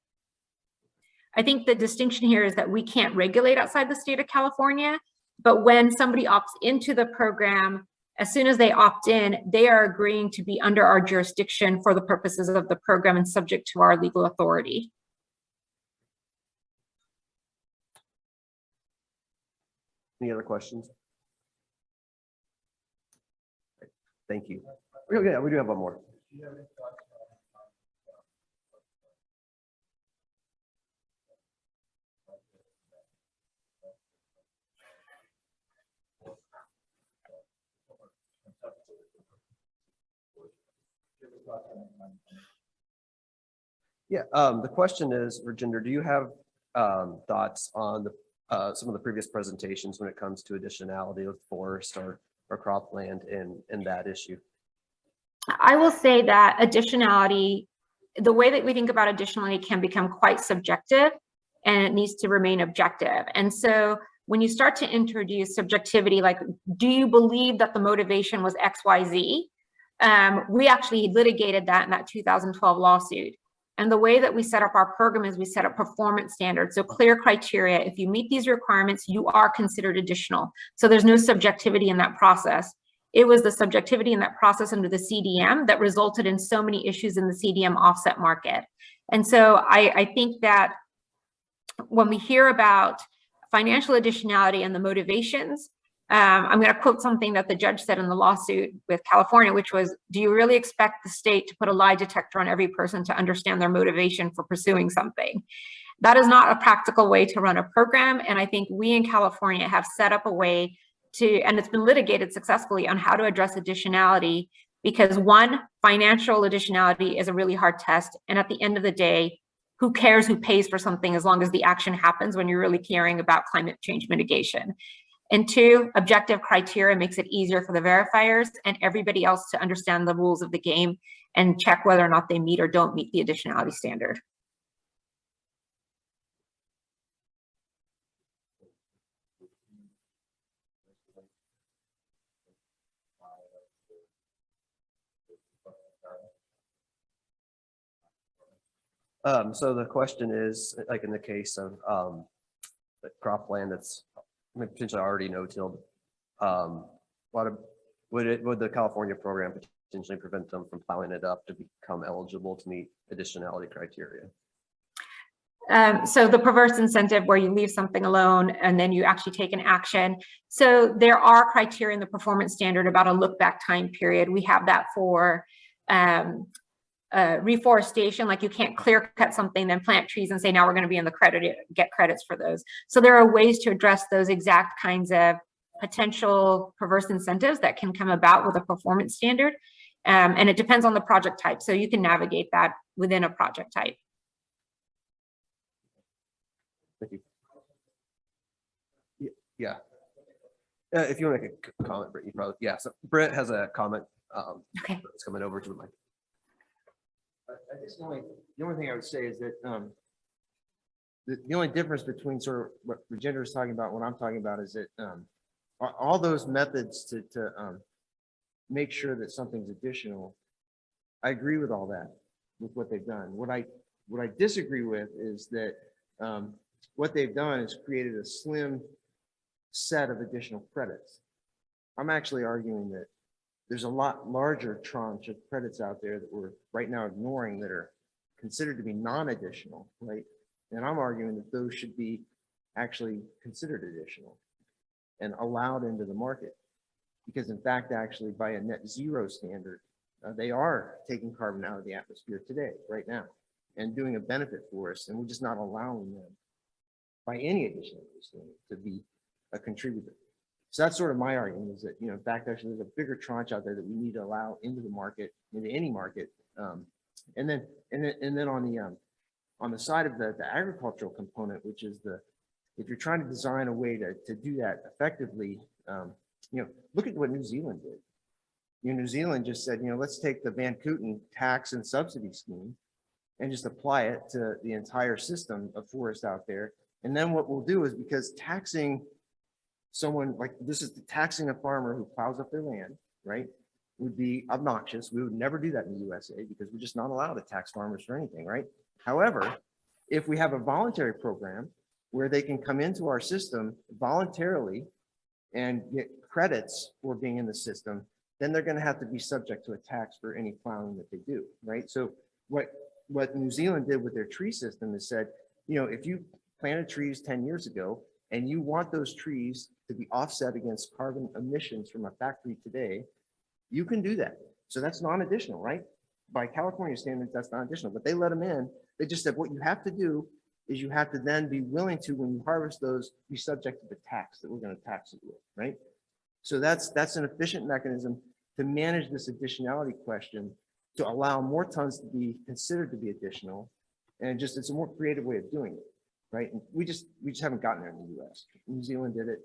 I think the distinction here is that we can't regulate outside the state of California, but when somebody opts into the program, as soon as they opt in, they are agreeing to be under our jurisdiction for the purposes of the program and subject to our legal authority. Any other questions? Thank you. Okay, we do have one more. Yeah, the question is, Virginia, do you have thoughts on the some of the previous presentations when it comes to additionality of forest or cropland in that issue? I will say that additionality, the way that we think about additionality can become quite subjective and it needs to remain objective. And so when you start to introduce subjectivity, like, do you believe that the motivation was X, Y, Z? We actually litigated that in that 2012 lawsuit. And the way that we set up our program is we set up performance standards. So clear criteria. If you meet these requirements, you are considered additional. So there's no subjectivity in that process. It was the subjectivity in that process under the CDM that resulted in so many issues in the CDM offset market. And so I think that when we hear about financial additionality and the motivations, I'm going to quote something that the judge said in the lawsuit with California, which was, do you really expect the state to put a lie detector on every person to understand their motivation for pursuing something? That is not a practical way to run a program. And I think we in California have set up a way to, and it's been litigated successfully on how to address additionality, because one, financial additionality is a really hard test. And at the end of the day, who cares who pays for something as long as the action happens when you're really caring about climate change mitigation? And two, objective criteria makes it easier for the verifiers and everybody else to understand the rules of the game and check whether or not they meet or don't meet the additionality standard. So the question is, like in the case of the cropland that's potentially already no-tilled, would the California program potentially prevent them from plowing it up to become eligible to meet additionality criteria? So the perverse incentive where you leave something alone and then you actually take an action. So there are criteria in the performance standard about a look back time period. We have that for reforestation, like you can't clear cut something, then plant trees and say, now we're going to be in the credit, get credits for those. So there are ways to address those exact kinds of potential perverse incentives that can come about with a performance standard. And it depends on the project type. So you can navigate that within a project type. Thank you. Yeah. If you want to make a comment, Britt, you probably, yeah. So Britt has a comment. Okay. It's coming over to the mic. I guess the only thing I would say is that the only difference between sort of what Virginia is talking about, and what I'm talking about, is that all those methods to make sure that something's additional, I agree with all that, with what they've done. What I disagree with is that what they've done is created a slim set of additional credits. I'm actually arguing that there's a lot larger tranche of credits out there that we're right now ignoring that are considered to be non-additional, right? And I'm arguing that those should be actually considered additional and allowed into the market. Because in fact, actually by a net zero standard, they are taking carbon out of the atmosphere today, right now, and doing a benefit for us. And we're just not allowing them by any additional to be a contributor. So that's sort of my argument, is that, you know, in fact, actually there's a bigger tranche out there that we need to allow into the market, into any market. And then on the side of the agricultural component, which is if you're trying to design a way to do that effectively, you know, look at what New Zealand did. You know, New Zealand just said, you know, let's take the Van Kooten tax and subsidy scheme and just apply it to the entire system of forest out there. And then what we'll do is, because taxing someone like this is taxing a farmer who plows up their land, right, would be obnoxious. We would never do that in the USA because we're just not allowed to tax farmers for anything, right? However, if we have a voluntary program where they can come into our system voluntarily and get credits for being in the system, then they're going to have to be subject to a tax for any plowing that they do, right? So what New Zealand did with their tree system is said, you know, if you planted trees 10 years ago and you want those trees to be offset against carbon emissions from a factory today, you can do that. So that's non-additional, right? By California standards, that's non-additional, but they let them in. They just said, what you have to do is you have to then be willing to, when you harvest those, be subject to the tax that we're going to tax it with, right? So that's an efficient mechanism to manage this additionality question, to allow more tons to be considered to be additional. And just, it's a more creative way of doing it, right? And we just haven't gotten there in the US. New Zealand did it.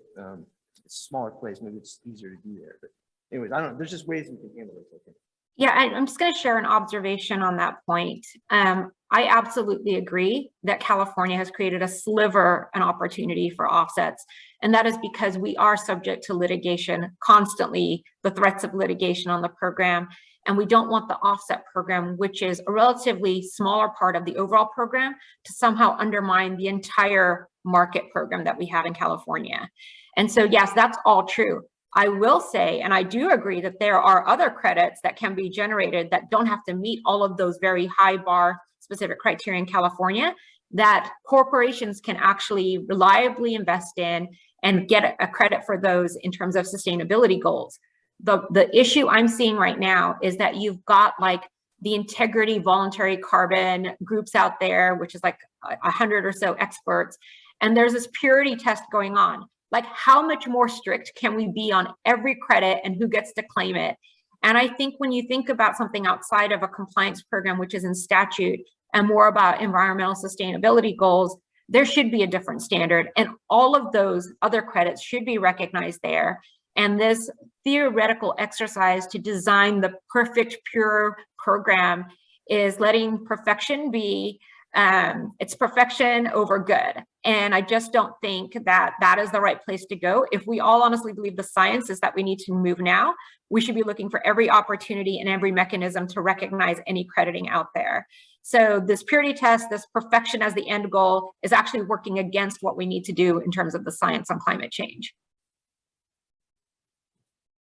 It's a smaller place, maybe it's easier to do there. But anyways, I don't know, there's just ways we can handle it, I think. Yeah, I'm just going to share an observation on that point. I absolutely agree that California has created a sliver, an opportunity for offsets. And that is because we are subject to litigation constantly, the threats of litigation on the program. And we don't want the offset program, which is a relatively smaller part of the overall program, to somehow undermine the entire market program that we have in California. And so, yes, that's all true. I will say, and I do agree that there are other credits that can be generated that don't have to meet all of those very high bar specific criteria in California, that corporations can actually reliably invest in and get a credit for those in terms of sustainability goals. The issue I'm seeing right now is that you've got like the integrity voluntary carbon groups out there, which is like 100 or so experts, and there's this purity test going on. Like, how much more strict can we be on every credit and who gets to claim it? And I think when you think about something outside of a compliance program, which is in statute, and more about environmental sustainability goals, there should be a different standard. And all of those other credits should be recognized there. And this theoretical exercise to design the perfect pure program is letting perfection be, it's perfection over good. And I just don't think that that is the right place to go. If we all honestly believe the science is that we need to move now, we should be looking for every opportunity and every mechanism to recognize any crediting out there. So this purity test, this perfection as the end goal, is actually working against what we need to do in terms of the science on climate change.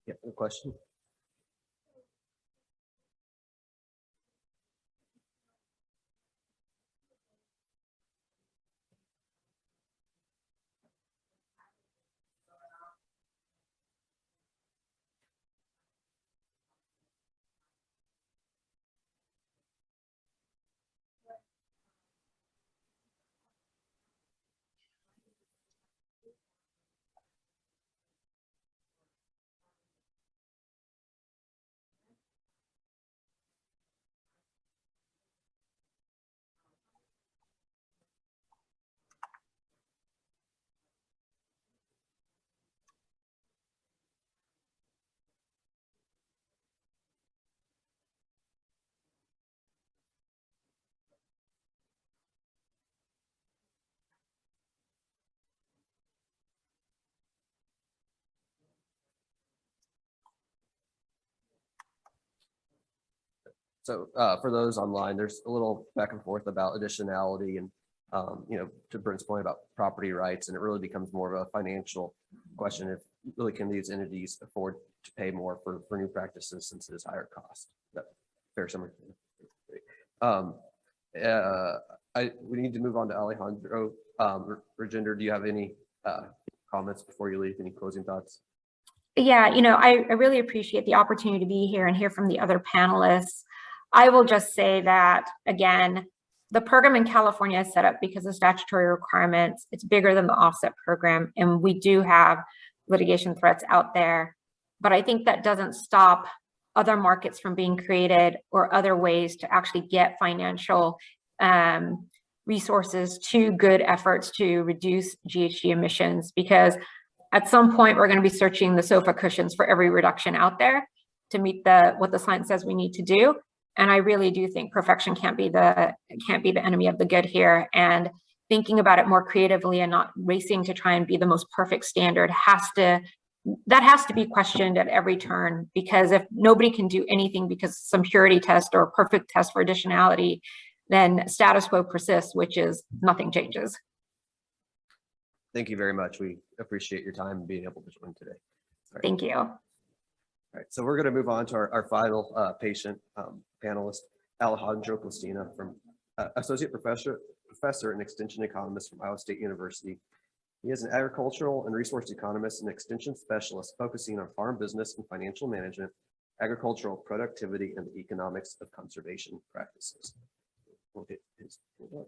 Yeah, good question. So for those online, there's a little back and forth about additionality, and to Brent's point about property rights, and it really becomes more of a financial question. If really can these entities afford to pay more for new practices since it is higher cost? That fair summary. We need to move on to Alejandro. Rajinder, do you have any comments before you leave? Any closing thoughts? Yeah, I really appreciate the opportunity to be here and hear from the other panelists. I will just say that, again, the program in California is set up because of statutory requirements. It's bigger than the offset program, and we do have litigation threats out there. But I think that doesn't stop other markets from being created or other ways to actually get financial resources to good efforts to reduce GHG emissions, because at some point we're going to be searching the sofa cushions for every reduction out there to meet what the science says we need to do. And I really do think perfection can't be the enemy of the good here. And thinking about it more creatively and not racing to try and be the most perfect standard has to be questioned at every turn, because if nobody can do anything because some purity test or perfect test for additionality, then status quo persists, which is nothing changes. Thank you very much. We appreciate your time and being able to join today. Right. Thank you. All right, so we're going to move on to our final panelist, Alejandro Costina, from Associate Professor and Extension Economist from Iowa State University. He is an agricultural and resource economist and extension specialist focusing on farm business and financial management, agricultural productivity, and the economics of conservation practices. We'll get his, yeah.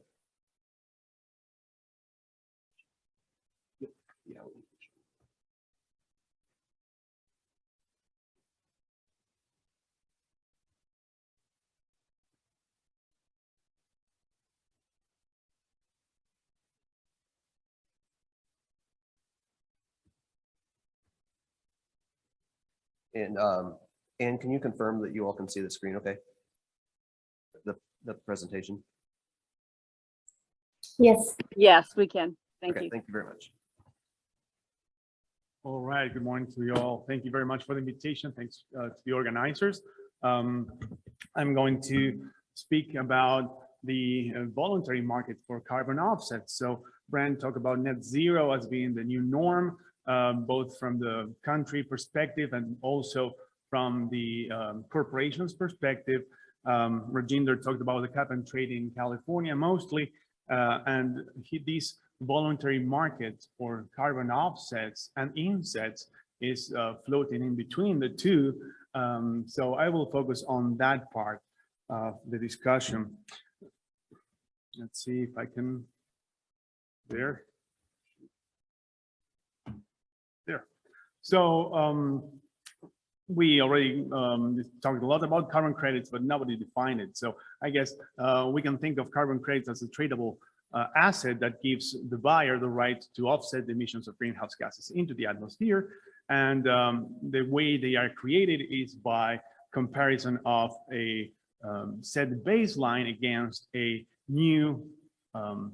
And can you confirm that you all can see the screen okay? The presentation? Yes. Yes, we can. Thank Okay, you. thank you very much. All right, good morning to you all. Thank you very much for the invitation. Thanks to the organizers. I'm going to speak about the voluntary market for carbon offsets. So Brent talked about net zero as being the new norm, both from the country perspective and also from the corporation's perspective. Rajinder talked about the cap and trade in California mostly, and these voluntary market for carbon offsets and insets is floating in between the two. So I will focus on that part of the discussion. Let's see if I can, there. So we already talked a lot about carbon credits, but nobody defined it. So I guess we can think of carbon credits as a tradable asset that gives the buyer the right to offset the emissions of greenhouse gases into the atmosphere. And the way they are created is by comparison of a set baseline against a new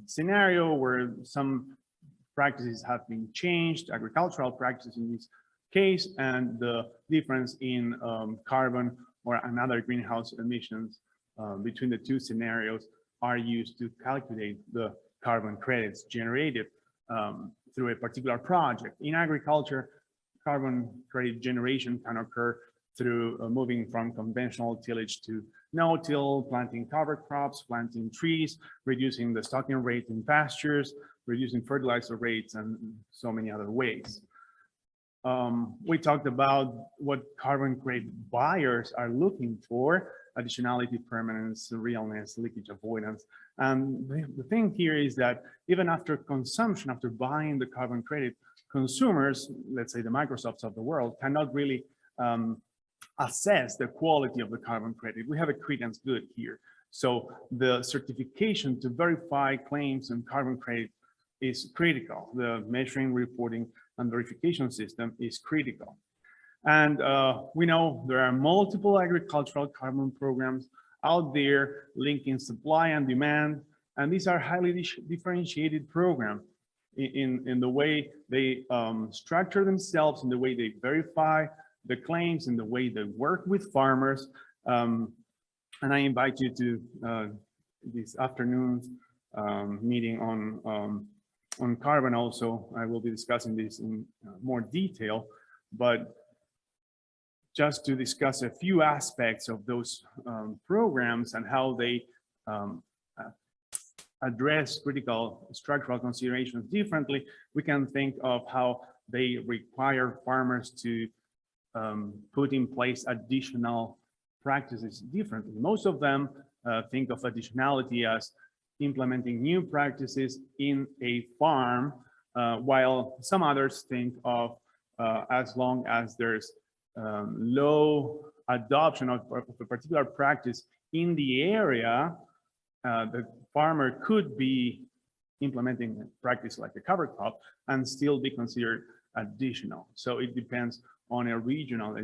scenario where some practices have been changed, agricultural practices in this case, and the difference in carbon or another greenhouse emissions between the two scenarios are used to calculate the carbon credits generated through a particular project. In agriculture, carbon credit generation can occur through moving from conventional tillage to no-till, planting cover crops, planting trees, reducing the stocking rate in pastures, reducing fertilizer rates, and so many other ways. We talked about what carbon credit buyers are looking for: additionality, permanence, realness, leakage avoidance. And the thing here is that even after consumption, after buying the carbon credit, consumers, let's say the Microsofts of the world, cannot really assess the quality of the carbon credit. We have a credence good here. So the certification to verify claims and carbon credit is critical. The measuring, reporting, and verification system is critical. And we know there are multiple agricultural carbon programs out there linking supply and demand. And these are highly differentiated programs in the way they structure themselves, in the way they verify the claims, in the way they work with farmers. And I invite you to this afternoon's meeting on carbon also. I will be discussing this in more detail, but just to discuss a few aspects of those programs and how they address critical structural considerations differently, we can think of how they require farmers to put in place additional practices differently. Most of them think of additionality as implementing new practices in a farm, while some others think of as long as there's low adoption of a particular practice in the area, the farmer could be implementing a practice like a cover crop and still be considered additional. So it depends on a regional,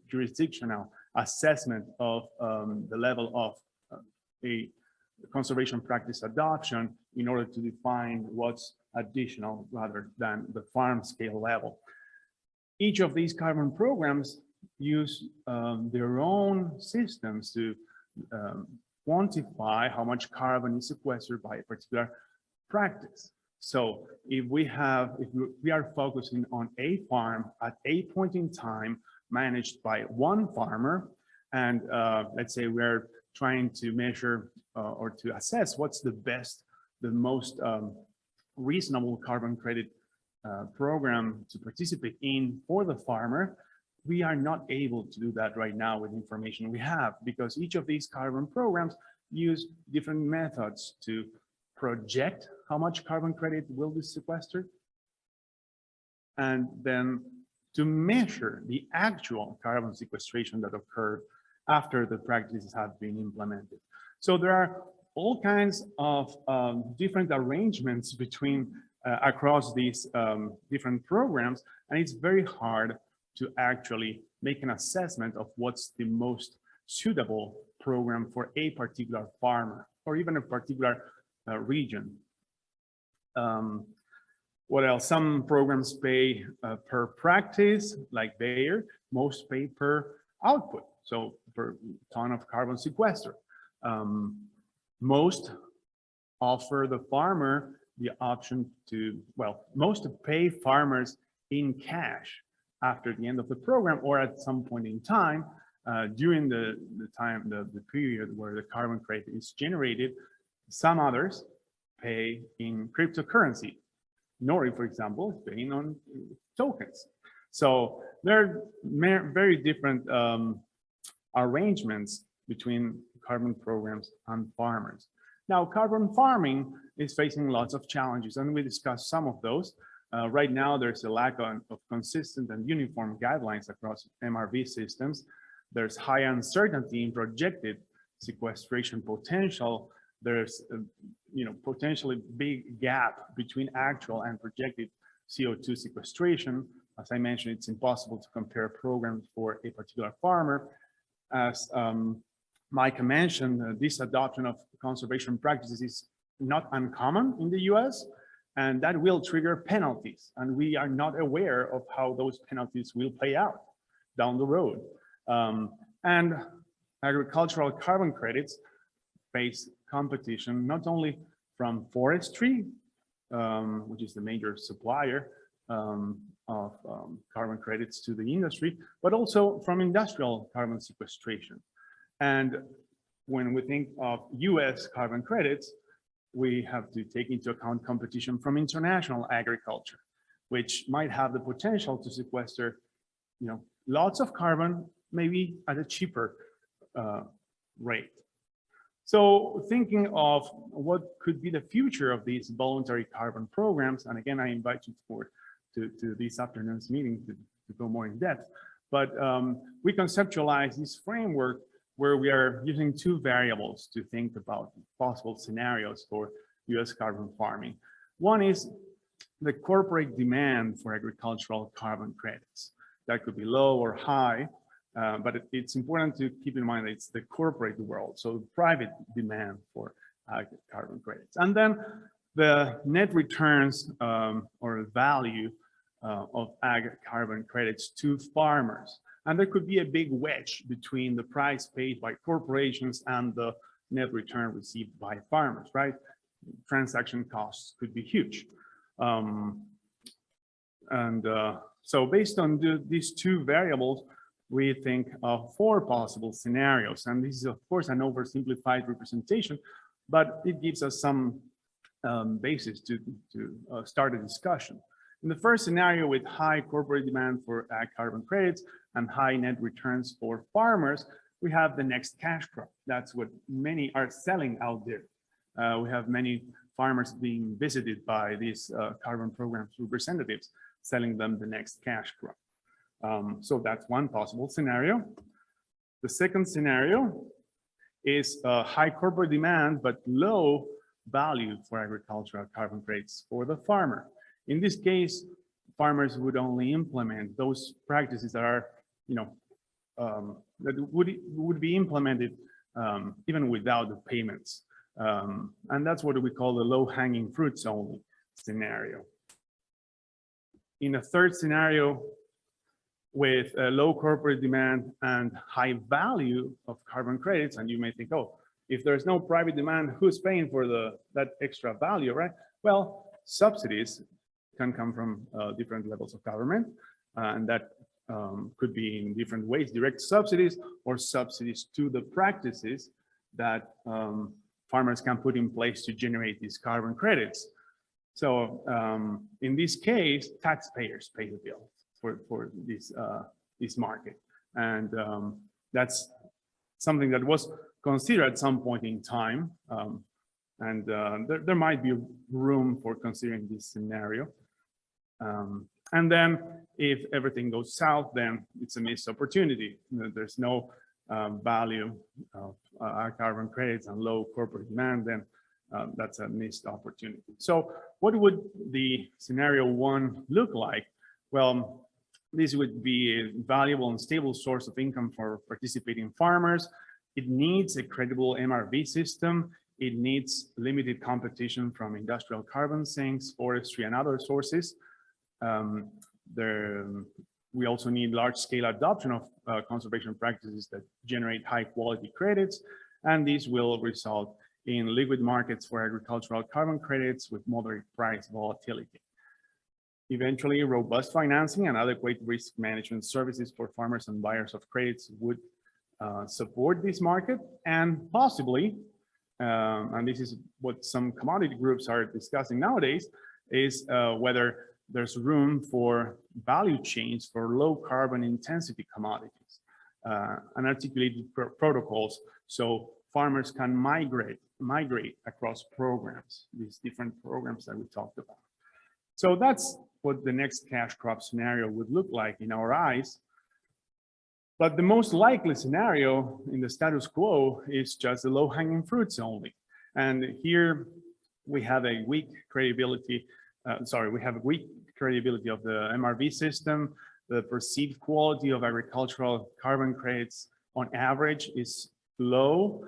jurisdictional assessment of the level of a conservation practice adoption in order to define what's additional rather than the farm scale level. Each of these carbon programs use their own systems to quantify how much carbon is sequestered by a particular practice. So if we are focusing on a farm at a point in time managed by one farmer, and let's say we're trying to measure or to assess what's the most reasonable carbon credit program to participate in for the farmer, we are not able to do that right now with information we have, because each of these carbon programs use different methods to project how much carbon credit will be sequestered, and then to measure the actual carbon sequestration that occurred after the practices have been implemented. So there are all kinds of different arrangements between across these different programs, and it's very hard to actually make an assessment of what's the most suitable program for a particular farmer or even a particular region. What else? Some programs pay per practice, like Bayer. Most pay per output, so per ton of carbon sequestered. Most offer the farmer the option to, well, most pay farmers in cash after the end of the program or at some point in time during the period where the carbon credit is generated. Some others pay in cryptocurrency. Nori, for example, is paying on tokens. So there are very different arrangements between carbon programs and farmers. Now, carbon farming is facing lots of challenges, and we discussed some of those. Right now, there's a lack of consistent and uniform guidelines across MRV systems. There's high uncertainty in projected sequestration potential. There's potentially big gap between actual and projected CO2 sequestration. As I mentioned, it's impossible to compare programs for a particular farmer. As Micah mentioned, this adoption of conservation practices is not uncommon in the US, and that will trigger penalties. And we are not aware of how those penalties will play out down the road. And agricultural carbon credits face competition not only from forestry, which is the major supplier of carbon credits to the industry, but also from industrial carbon sequestration. And when we think of US carbon credits, we have to take into account competition from international agriculture, which might have the potential to sequester, lots of carbon, maybe at a cheaper rate. So thinking of what could be the future of these voluntary carbon programs, and again, I invite you to this afternoon's meeting to go more in depth, but we conceptualize this framework where we are using two variables to think about possible scenarios for US carbon farming. One is the corporate demand for agricultural carbon credits. That could be low or high, but it's important to keep in mind that it's the corporate world, so private demand for carbon credits. And then the net returns or value of ag carbon credits to farmers. And there could be a big wedge between the price paid by corporations and the net return received by farmers, right? transaction costs could be huge. So based on these two variables, we think of 4 possible scenarios. And this is, of course, an oversimplified representation, but it gives us some basis to start a discussion. In the first scenario, with high corporate demand for ag carbon credits and high net returns for farmers, we have the next cash crop. That's what many are selling out there. We have many farmers being visited by these carbon programs representatives, selling them the next cash crop. So that's one possible scenario. The second scenario is high corporate demand, but low value for agricultural carbon credits for the farmer. In this case, farmers would only implement those practices that are, that would be implemented even without the payments. And that's what we call the low-hanging fruits only scenario. In a third scenario, with low corporate demand and high value of carbon credits, and you may think, oh, if there's no private demand, who's paying for that extra value, right? Well, subsidies can come from different levels of government, and that could be in different ways, direct subsidies or subsidies to the practices that farmers can put in place to generate these carbon credits. So in this case, taxpayers pay the bill for this market. And that's something that was considered at some point in time. There might be room for considering this scenario. And then if everything goes south, then it's a missed opportunity. There's no value of carbon credits and low corporate demand, then that's a missed opportunity. So what would the scenario 1 look like? Well, this would be a valuable and stable source of income for participating farmers. It needs a credible MRV system. It needs limited competition from industrial carbon sinks, forestry, and other sources. We also need large-scale adoption of conservation practices that generate high-quality credits, and these will result in liquid markets for agricultural carbon credits with moderate price volatility. Eventually, robust financing and adequate risk management services for farmers and buyers of credits would support this market, and possibly, and this is what some commodity groups are discussing nowadays, is whether there's room for value chains for low carbon intensity commodities and articulated protocols so farmers can migrate across programs, these different programs that we talked about. So that's what the next cash crop scenario would look like in our eyes. But the most likely scenario in the status quo is just the low-hanging fruits only. And here we have a weak credibility. We have a weak credibility of the MRV system. The perceived quality of agricultural carbon credits on average is low.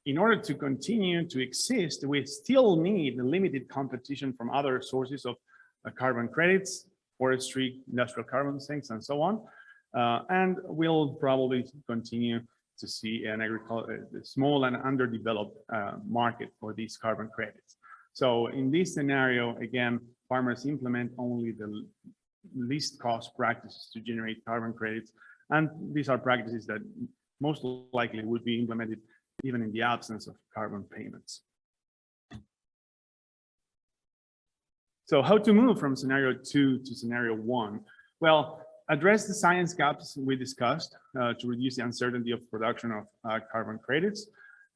In order to continue to exist, we still need limited competition from other sources of carbon credits, forestry, industrial carbon sinks, and so on. And we'll probably continue to see a small and underdeveloped market for these carbon credits. So in this scenario, again, farmers implement only the least cost practices to generate carbon credits. And these are practices that most likely would be implemented even in the absence of carbon payments. So how to move from scenario 2 to scenario 1? Well, address the science gaps we discussed to reduce the uncertainty of production of carbon credits.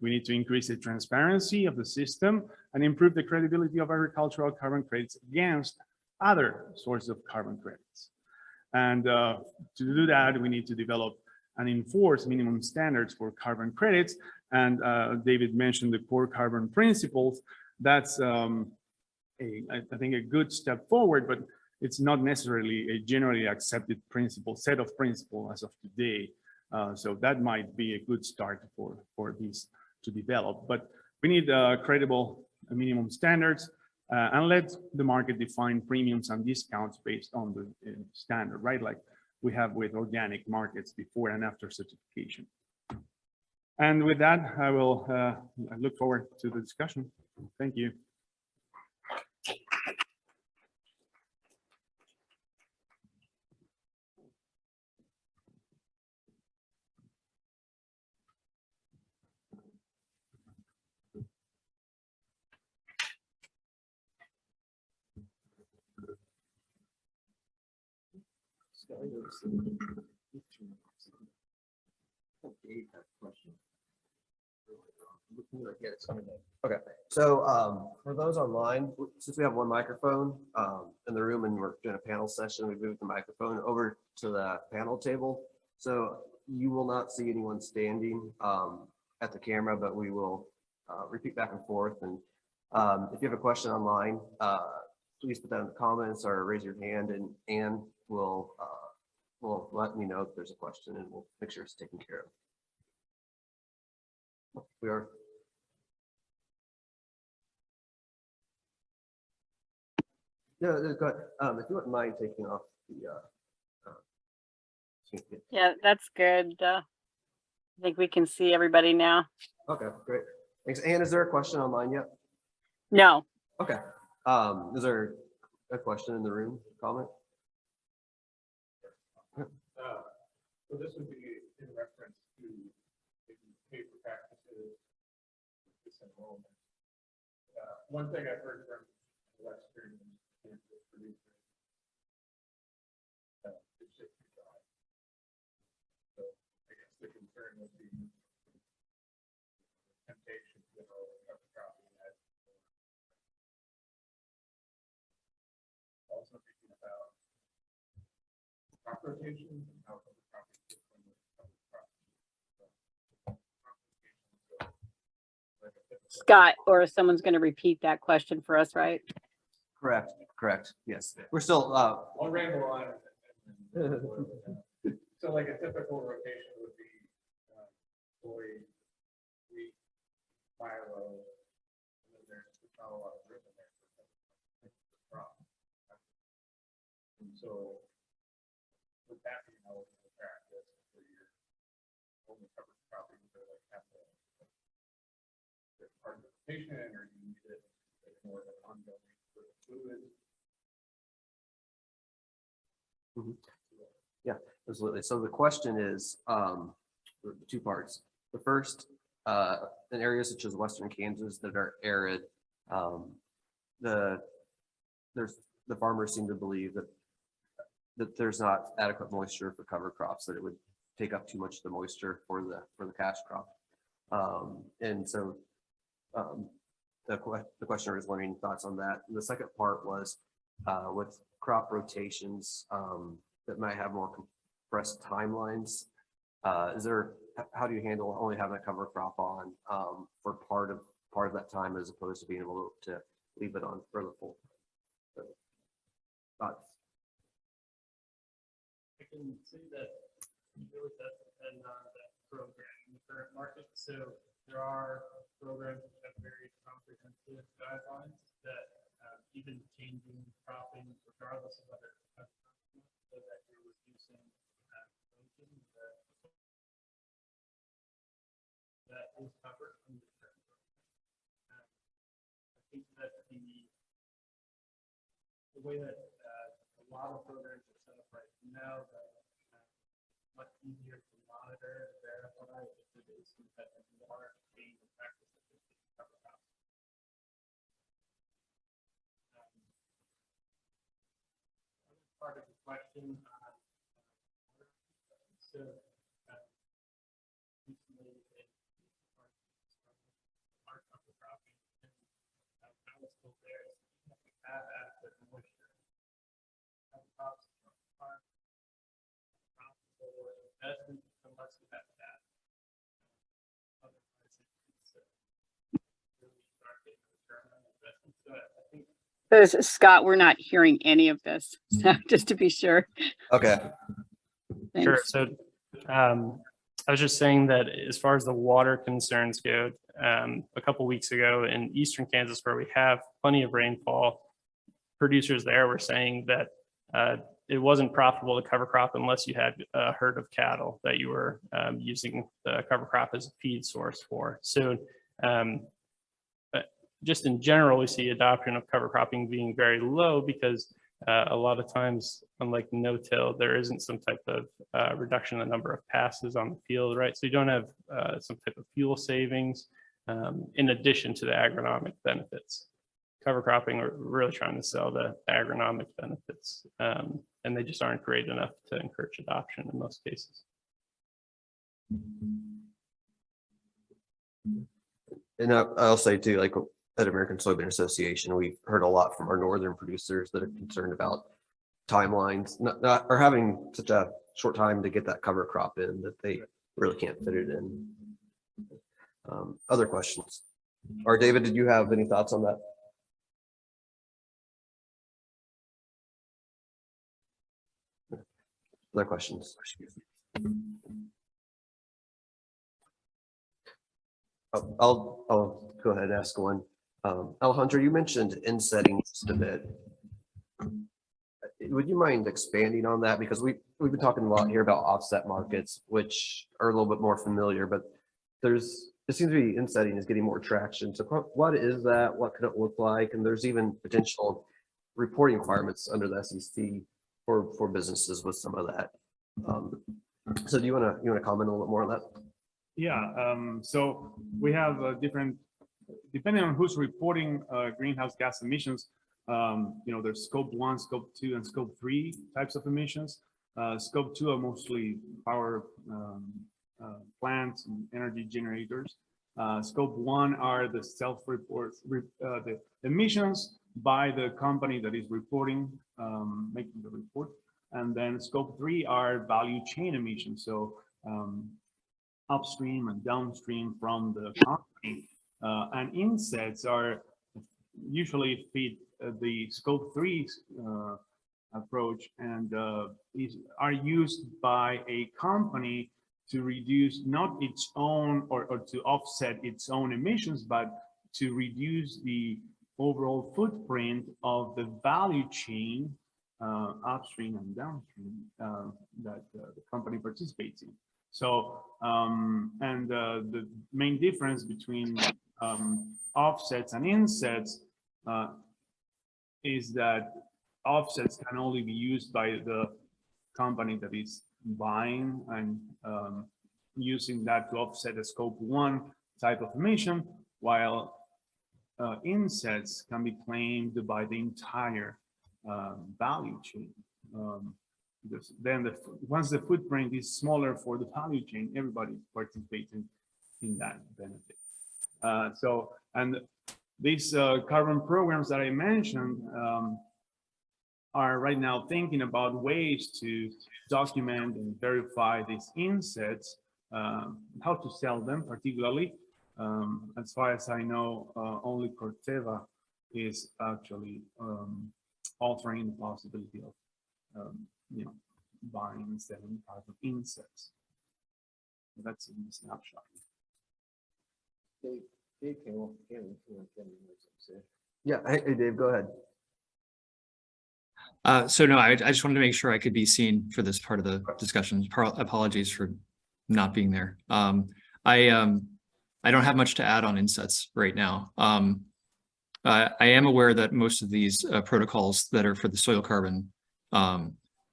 We need to increase the transparency of the system and improve the credibility of agricultural carbon credits against other sources of carbon credits. And to do that, we need to develop and enforce minimum standards for carbon credits. And David mentioned the core carbon principles. That's, I think, a good step forward, but it's not necessarily a generally accepted set of principles as of today. So that might be a good start for these to develop. But we need credible minimum standards and let the market define premiums and discounts based on the standard, right? Like we have with organic markets before and after certification. And with that, I will look forward to the discussion. Thank you. Okay, so for those online, since we have one microphone in the room and we're doing a panel session, we moved the microphone over to the panel table. So you will not see anyone standing at the camera, but we will repeat back and forth. And if you have a question online, please put that in the comments or raise your hand, and Anne will let me know if there's a question, and we'll make sure it's taken care of. We are. No, go ahead. If you wouldn't mind taking off the. Yeah, that's good. I think we can see everybody now. Okay, great. Thanks. Anne, is there a question online yet? No. Okay. Is there a question in the room? Comment? So this would be in reference to paper practices, disenrollment. One thing I've heard from Western campus producers, it's just too dry. So I guess the concern would be temptation to cover cropping as also thinking about crop rotation and how cover cropping fits in with cover cropping. Scott, or someone's going to repeat that question for us, right? Correct. Correct. Yes. We're still. I'll ramble on. So like a typical rotation would be soy, wheat, milo, and then there's not a lot of room in there for the crop. And so would that be an eligible practice for your only cover cropping for like half the part of the rotation, or you need it as more of an ongoing for the fluid? Yeah, absolutely. So the question is two parts. The first, in areas such as Western Kansas that are arid, the farmers seem to believe that there's not adequate moisture for cover crops, that it would take up too much of the moisture for the cash crop. And so the questioner is wanting thoughts on that. And the second part was with crop rotations that might have more compressed timelines. How do you handle only having a cover crop on for part of that time, as opposed to being able to leave it on for the full? Thoughts? I can see that it really does depend on the program in the current market. So there are programs that have very comprehensive guidelines that even changing cropping regardless of whether so that you're reducing that is covered from the current program. I think that the way that a lot of programs are set up right now, that much easier to monitor and verify if it is competitive water being the practice that is being covered up. Part of the question so recently our cover cropping and I was told there is we have adequate moisture. Crops are unless you have that. Otherwise, it's really start getting return on investment. So I think Scott, we're not hearing any of this, just to be sure. Okay. Thanks. sure. So I was just saying that as far as the water concerns go, a couple weeks ago in eastern Kansas, where we have plenty of rainfall, producers there were saying that it wasn't profitable to cover crop unless you had a herd of cattle that you were using the cover crop as a feed source for. So just in general, we see adoption of cover cropping being very low because a lot of times, unlike no-till, there isn't some type of reduction in the number of passes on the field, right? So you don't have some type of fuel savings in addition to the agronomic benefits. Cover cropping, we're really trying to sell the agronomic benefits, and they just aren't great enough to encourage adoption in most cases. And I'll say too, like at American Soybean Association, we've heard a lot from our northern producers that are concerned about timelines, not or having such a short time to get that cover crop in that they really can't fit it in. Other questions? Or David, did you have any thoughts on that? Other questions? I'll go ahead and ask one. Alejandro, you mentioned insetting just a bit. Would you mind expanding on that? Because we've been talking a lot here about offset markets, which are a little bit more familiar, but it seems to be insetting is getting more traction. So what is that? What could it look like? And there's even potential reporting requirements under the SEC for businesses with some of that. So do you want to comment a little bit more on that? Yeah, so we have different, depending on who's reporting greenhouse gas emissions, there's scope 1, scope 2, and scope 3 types of emissions. Scope 2 are mostly power plants and energy generators. Scope 1 are the self-reports, the emissions by the company that is reporting, making the report. And then scope 3 are value chain emissions. So upstream and downstream from the company. And insets are usually fit the scope 3 approach and are used by a company to reduce not its own or to offset its own emissions, but to reduce the overall footprint of the value chain upstream and downstream that the company participates in. So, the main difference between offsets and insets is that offsets can only be used by the company that is buying and using that to offset a scope 1 type of emission, while insets can be claimed by the entire value chain. Then once the footprint is smaller for the value chain, everybody participating in that benefit. And these carbon programs that I mentioned are right now thinking about ways to document and verify these insets, how to sell them particularly. As far as I know, only Corteva is actually offering the possibility of buying and selling type of insects. That's in the snapshot. Yeah, hey Dave, go ahead. So no, I just wanted to make sure I could be seen for this part of the discussion. Apologies for not being there. I don't have much to add on insets right now. I am aware that most of these protocols that are for the soil carbon,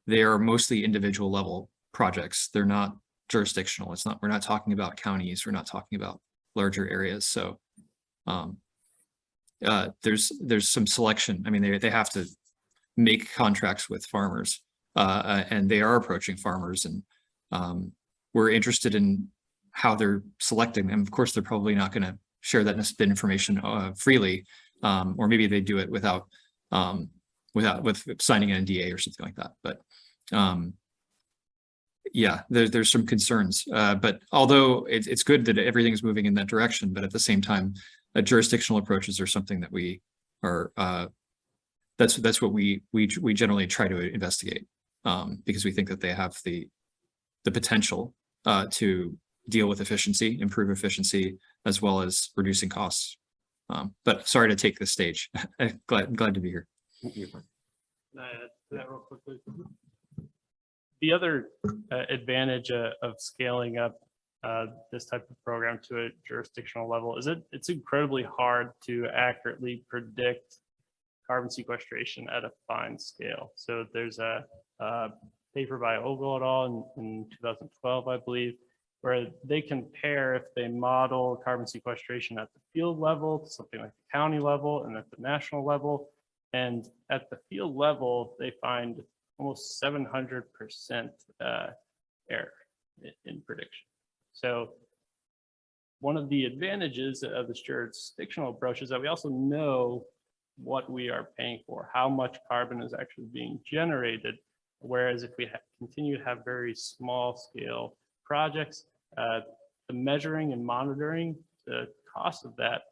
they are mostly individual level projects. They're not jurisdictional. We're not talking about counties. We're not talking about larger areas. So there's some selection. I mean, they have to make contracts with farmers and they are approaching farmers, and we're interested in how they're selecting them. Of course, they're probably not going to share that information freely, or maybe they do it without signing an NDA or something like that. But yeah, there's some concerns. But although it's good that everything's moving in that direction, but at the same time, jurisdictional approaches are something that we are. That's what we generally try to investigate, because we think that they have the potential to deal with efficiency, improve efficiency, as well as reducing costs. But sorry to take the stage. glad to be here. That real quickly. The other advantage of scaling up this type of program to a jurisdictional level is it's incredibly hard to accurately predict carbon sequestration at a fine scale. So there's a paper by Ogle et al. in 2012, I believe, where they compare if they model carbon sequestration at the field level to something like the county level and at the national level. And at the field level, they find almost 700% error in prediction. So one of the advantages of this jurisdictional approach is that we also know what we are paying for, how much carbon is actually being generated. Whereas if we continue to have very small scale projects, the measuring and monitoring, the cost of that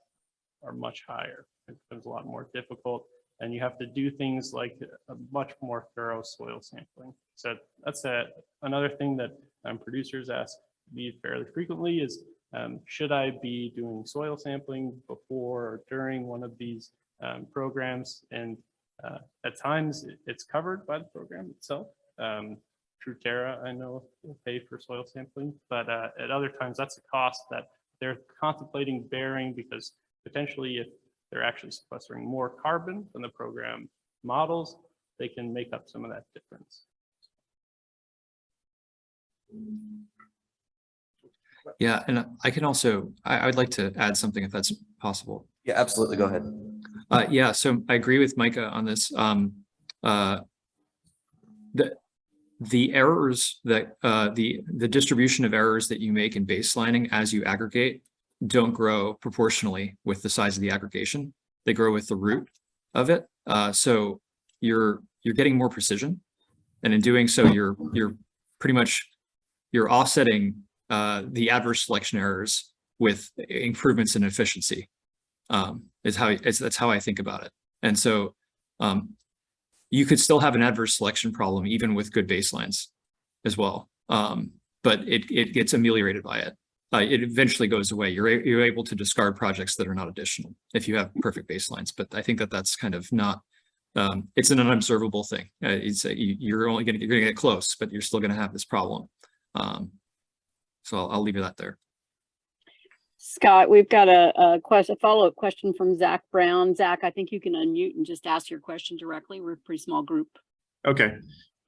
are much higher. It becomes a lot more difficult, and you have to do things like a much more thorough soil sampling. So that's another thing that producers ask me fairly frequently is, should I be doing soil sampling before or during one of these programs? And at times it's covered by the program itself. Truterra, I know, will pay for soil sampling, but at other times that's a cost that they're contemplating bearing, because potentially if they're actually sequestering more carbon than the program models, they can make up some of that difference. Yeah, and I can also, I would like to add something if that's possible. Yeah, absolutely. Go ahead. Yeah, so I agree with Micah on this. The errors that the distribution of errors that you make in baselining as you aggregate don't grow proportionally with the size of the aggregation. They grow with the root of it. So you're getting more precision, and in doing so, you're pretty much offsetting the adverse selection errors with improvements in efficiency. That's how I think about it. And so you could still have an adverse selection problem even with good baselines as well, but it gets ameliorated by it. It eventually goes away. You're able to discard projects that are not additional if you have perfect baselines. But I think that's kind of not. It's an unobservable thing. You're going to get close, but you're still going to have this problem. So I'll leave it at there. Scott, we've got a follow-up question from Zach Brown. Zach, I think you can unmute and just ask your question directly. We're a pretty small group. Okay.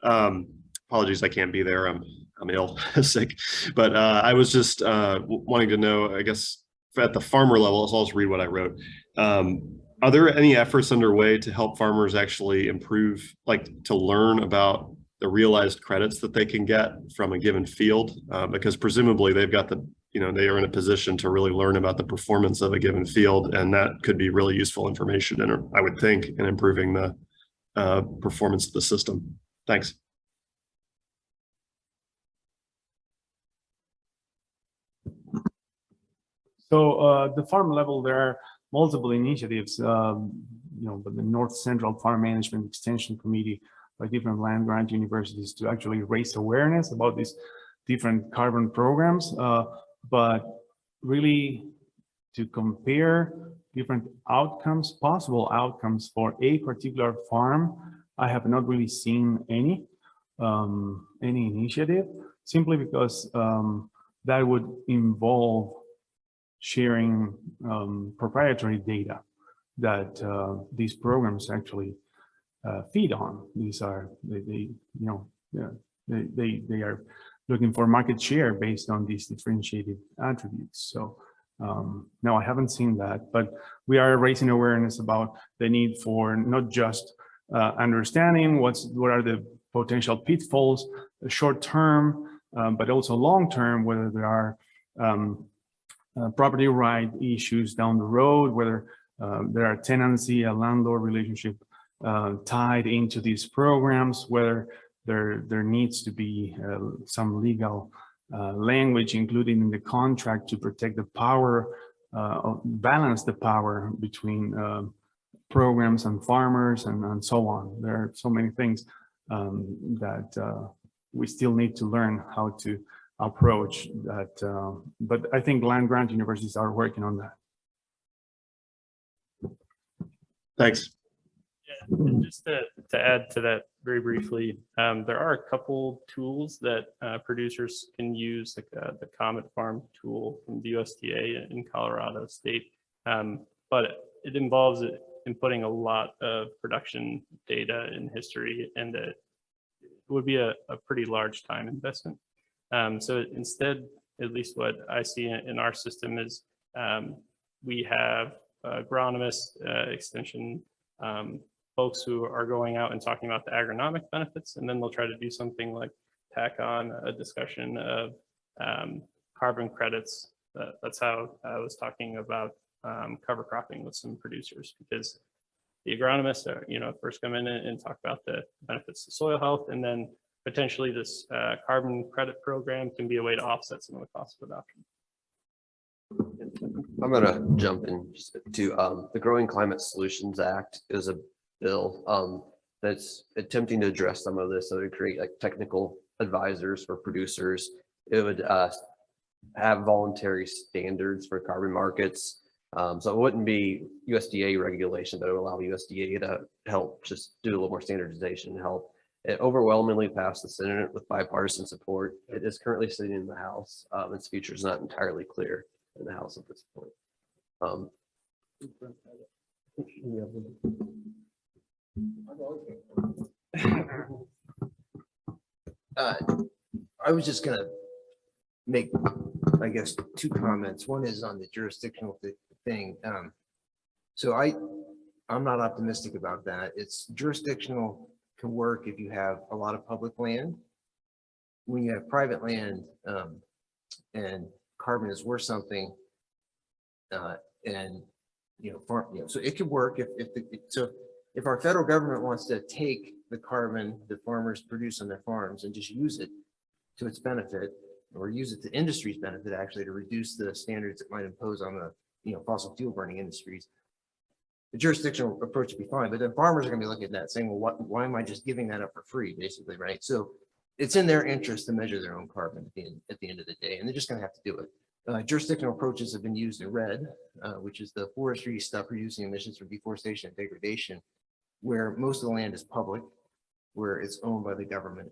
Apologies, I can't be there. I'm ill, sick. But I was just wanting to know, I guess, at the farmer level, I'll just read what I wrote. Are there any efforts underway to help farmers actually improve, like to learn about the realized credits that they can get from a given field? Because presumably they've got they are in a position to really learn about the performance of a given field, and that could be really useful information, and I would think, in improving the performance of the system. Thanks. So the farm level, there are multiple initiatives, but the North Central Farm Management Extension Committee by different land grant universities to actually raise awareness about these different carbon programs, but really to compare different outcomes, possible outcomes for a particular farm. I have not really seen any initiative, simply because that would involve sharing proprietary data that these programs actually feed on. These are they are looking for market share based on these differentiated attributes. So no, I haven't seen that, but we are raising awareness about the need for not just understanding what are the potential pitfalls short term, but also long term, whether there are property right issues down the road, whether there are tenancy, a landlord relationship tied into these programs, whether there needs to be some legal language included in the contract to protect the power, balance the power between programs and farmers and so on. There are so many things that we still need to learn how to approach that, but I think land grant universities are working on that. Thanks. Yeah, and just to add to that very briefly, there are a couple tools that producers can use, like the Comet Farm tool from the USDA in Colorado State. But it involves inputting a lot of production data and history, and it would be a pretty large time investment. So instead, at least what I see in our system is we have agronomists, extension folks who are going out and talking about the agronomic benefits, and then they'll try to do something like tack on a discussion of carbon credits. That's how I was talking about cover cropping with some producers, because the agronomists are, first come in and talk about the benefits to soil health, and then potentially this carbon credit program can be a way to offset some of the costs of adoption. I'm gonna jump in just to the Growing Climate Solutions Act is a bill that's attempting to address some of this. So to create like technical advisors for producers. It would have voluntary standards for carbon markets. So it wouldn't be USDA regulation, but it would allow USDA to help just do a little more standardization and help. It overwhelmingly passed the Senate with bipartisan support. It is currently sitting in the House. Its future is not entirely clear in the House at this point. I was just gonna make, I guess, two comments. One is on the jurisdictional thing. So I'm not optimistic about that. It's jurisdictional can work if you have a lot of public land. When you have private land and carbon is worth something, and so it could work if our federal government wants to take the carbon that farmers produce on their farms and just use it to its benefit, or use it to industry's benefit, actually, to reduce the standards it might impose on the fossil fuel burning industries. The jurisdictional approach would be fine, but then farmers are going to be looking at that saying, well, why am I just giving that up for free, basically, right? So it's in their interest to measure their own carbon at the end of the day, and they're just going to have to do it. Jurisdictional approaches have been used in red, which is the forestry stuff reducing emissions from deforestation and degradation, where most of the land is public, where it's owned by the government.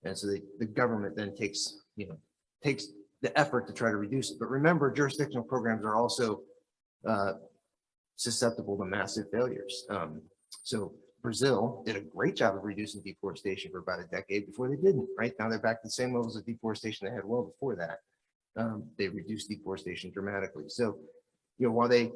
And so the government then takes the effort to try to reduce it. But remember, jurisdictional programs are also susceptible to massive failures. So Brazil did a great job of reducing deforestation for about a decade before they didn't, right? Now they're back to the same levels of deforestation they had well before that. They reduced deforestation dramatically. So, while they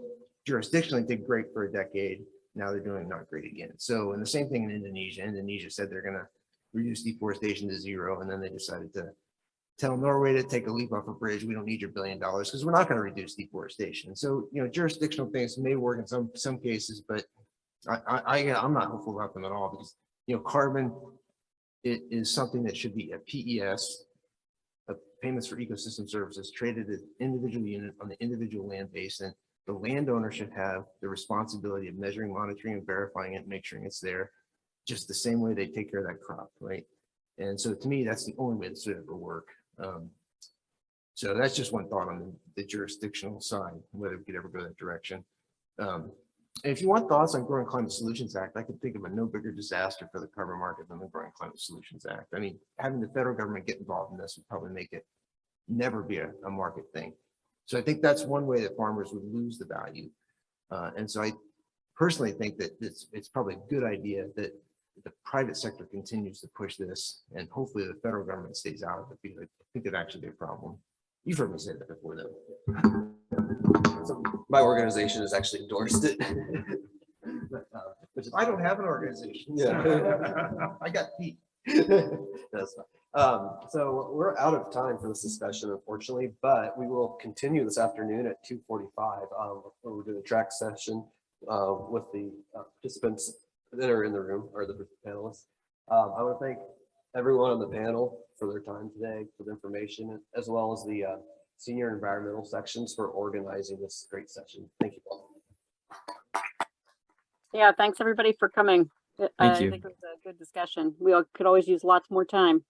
jurisdictionally did great for a decade, now they're doing not great again. So, and the same thing in Indonesia. Indonesia said they're going to reduce deforestation to zero, and then they decided to tell Norway to take a leap off a bridge. We don't need your $1 billion because we're not going to reduce deforestation. So, jurisdictional things may work in some cases, but I'm not hopeful about them at all, because carbon, it is something that should be a PES, payments for ecosystem services, traded at individual unit on the individual land base, and the landowner should have the responsibility of measuring, monitoring, and verifying it, and make sure it's there, just the same way they take care of that crop, right? And so to me, that's the only way this would ever work. So that's just one thought on the jurisdictional side, whether we could ever go that direction. And if you want thoughts on Growing Climate Solutions Act, I could think of a no bigger disaster for the carbon market than the Growing Climate Solutions Act. I mean, having the federal government get involved in this would probably make it never be a market thing. So I think that's one way that farmers would lose the value. And so I personally think that it's probably a good idea that the private sector continues to push this, and hopefully the federal government stays out of it, because I think it'd actually be a problem. You've heard me say that before, though. So my organization has actually endorsed it. Which is, I don't have an organization. Yeah. I got Pete. That's fine. So we're out of time for this discussion, unfortunately, but we will continue this afternoon at 2:45. Where we're doing a track session with the participants that are in the room, or the panelists. I want to thank everyone on the panel for their time today, for the information, as well as the senior environmental sections for organizing this great session. Thank you all. Yeah, thanks everybody for coming. I you. think it was a good discussion. We could always use lots more time.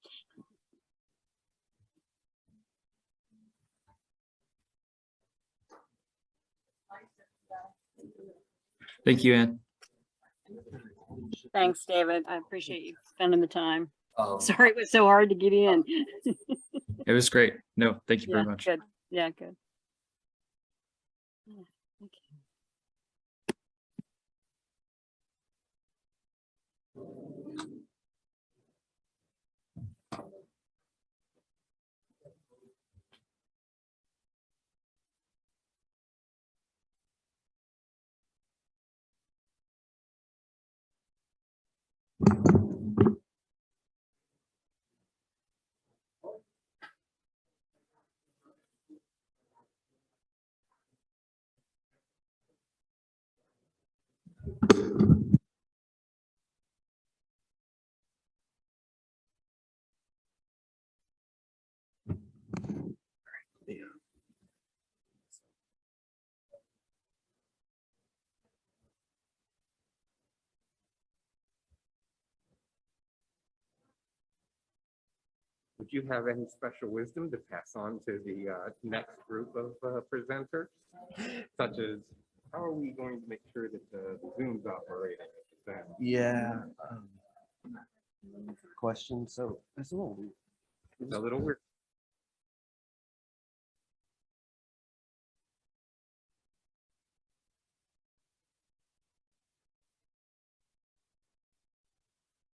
Thank you, Ann. Thanks, David. I appreciate you spending the time. Um, Sorry it was so hard to get in. It was great. No, thank you Yeah, very much. good. Yeah, good. Yeah, okay. Would you have any special wisdom to pass on to the next group of presenters? Such as, how are we going to make sure that the Zoom's operating? Yeah. Question, so it's a little It's a little weird.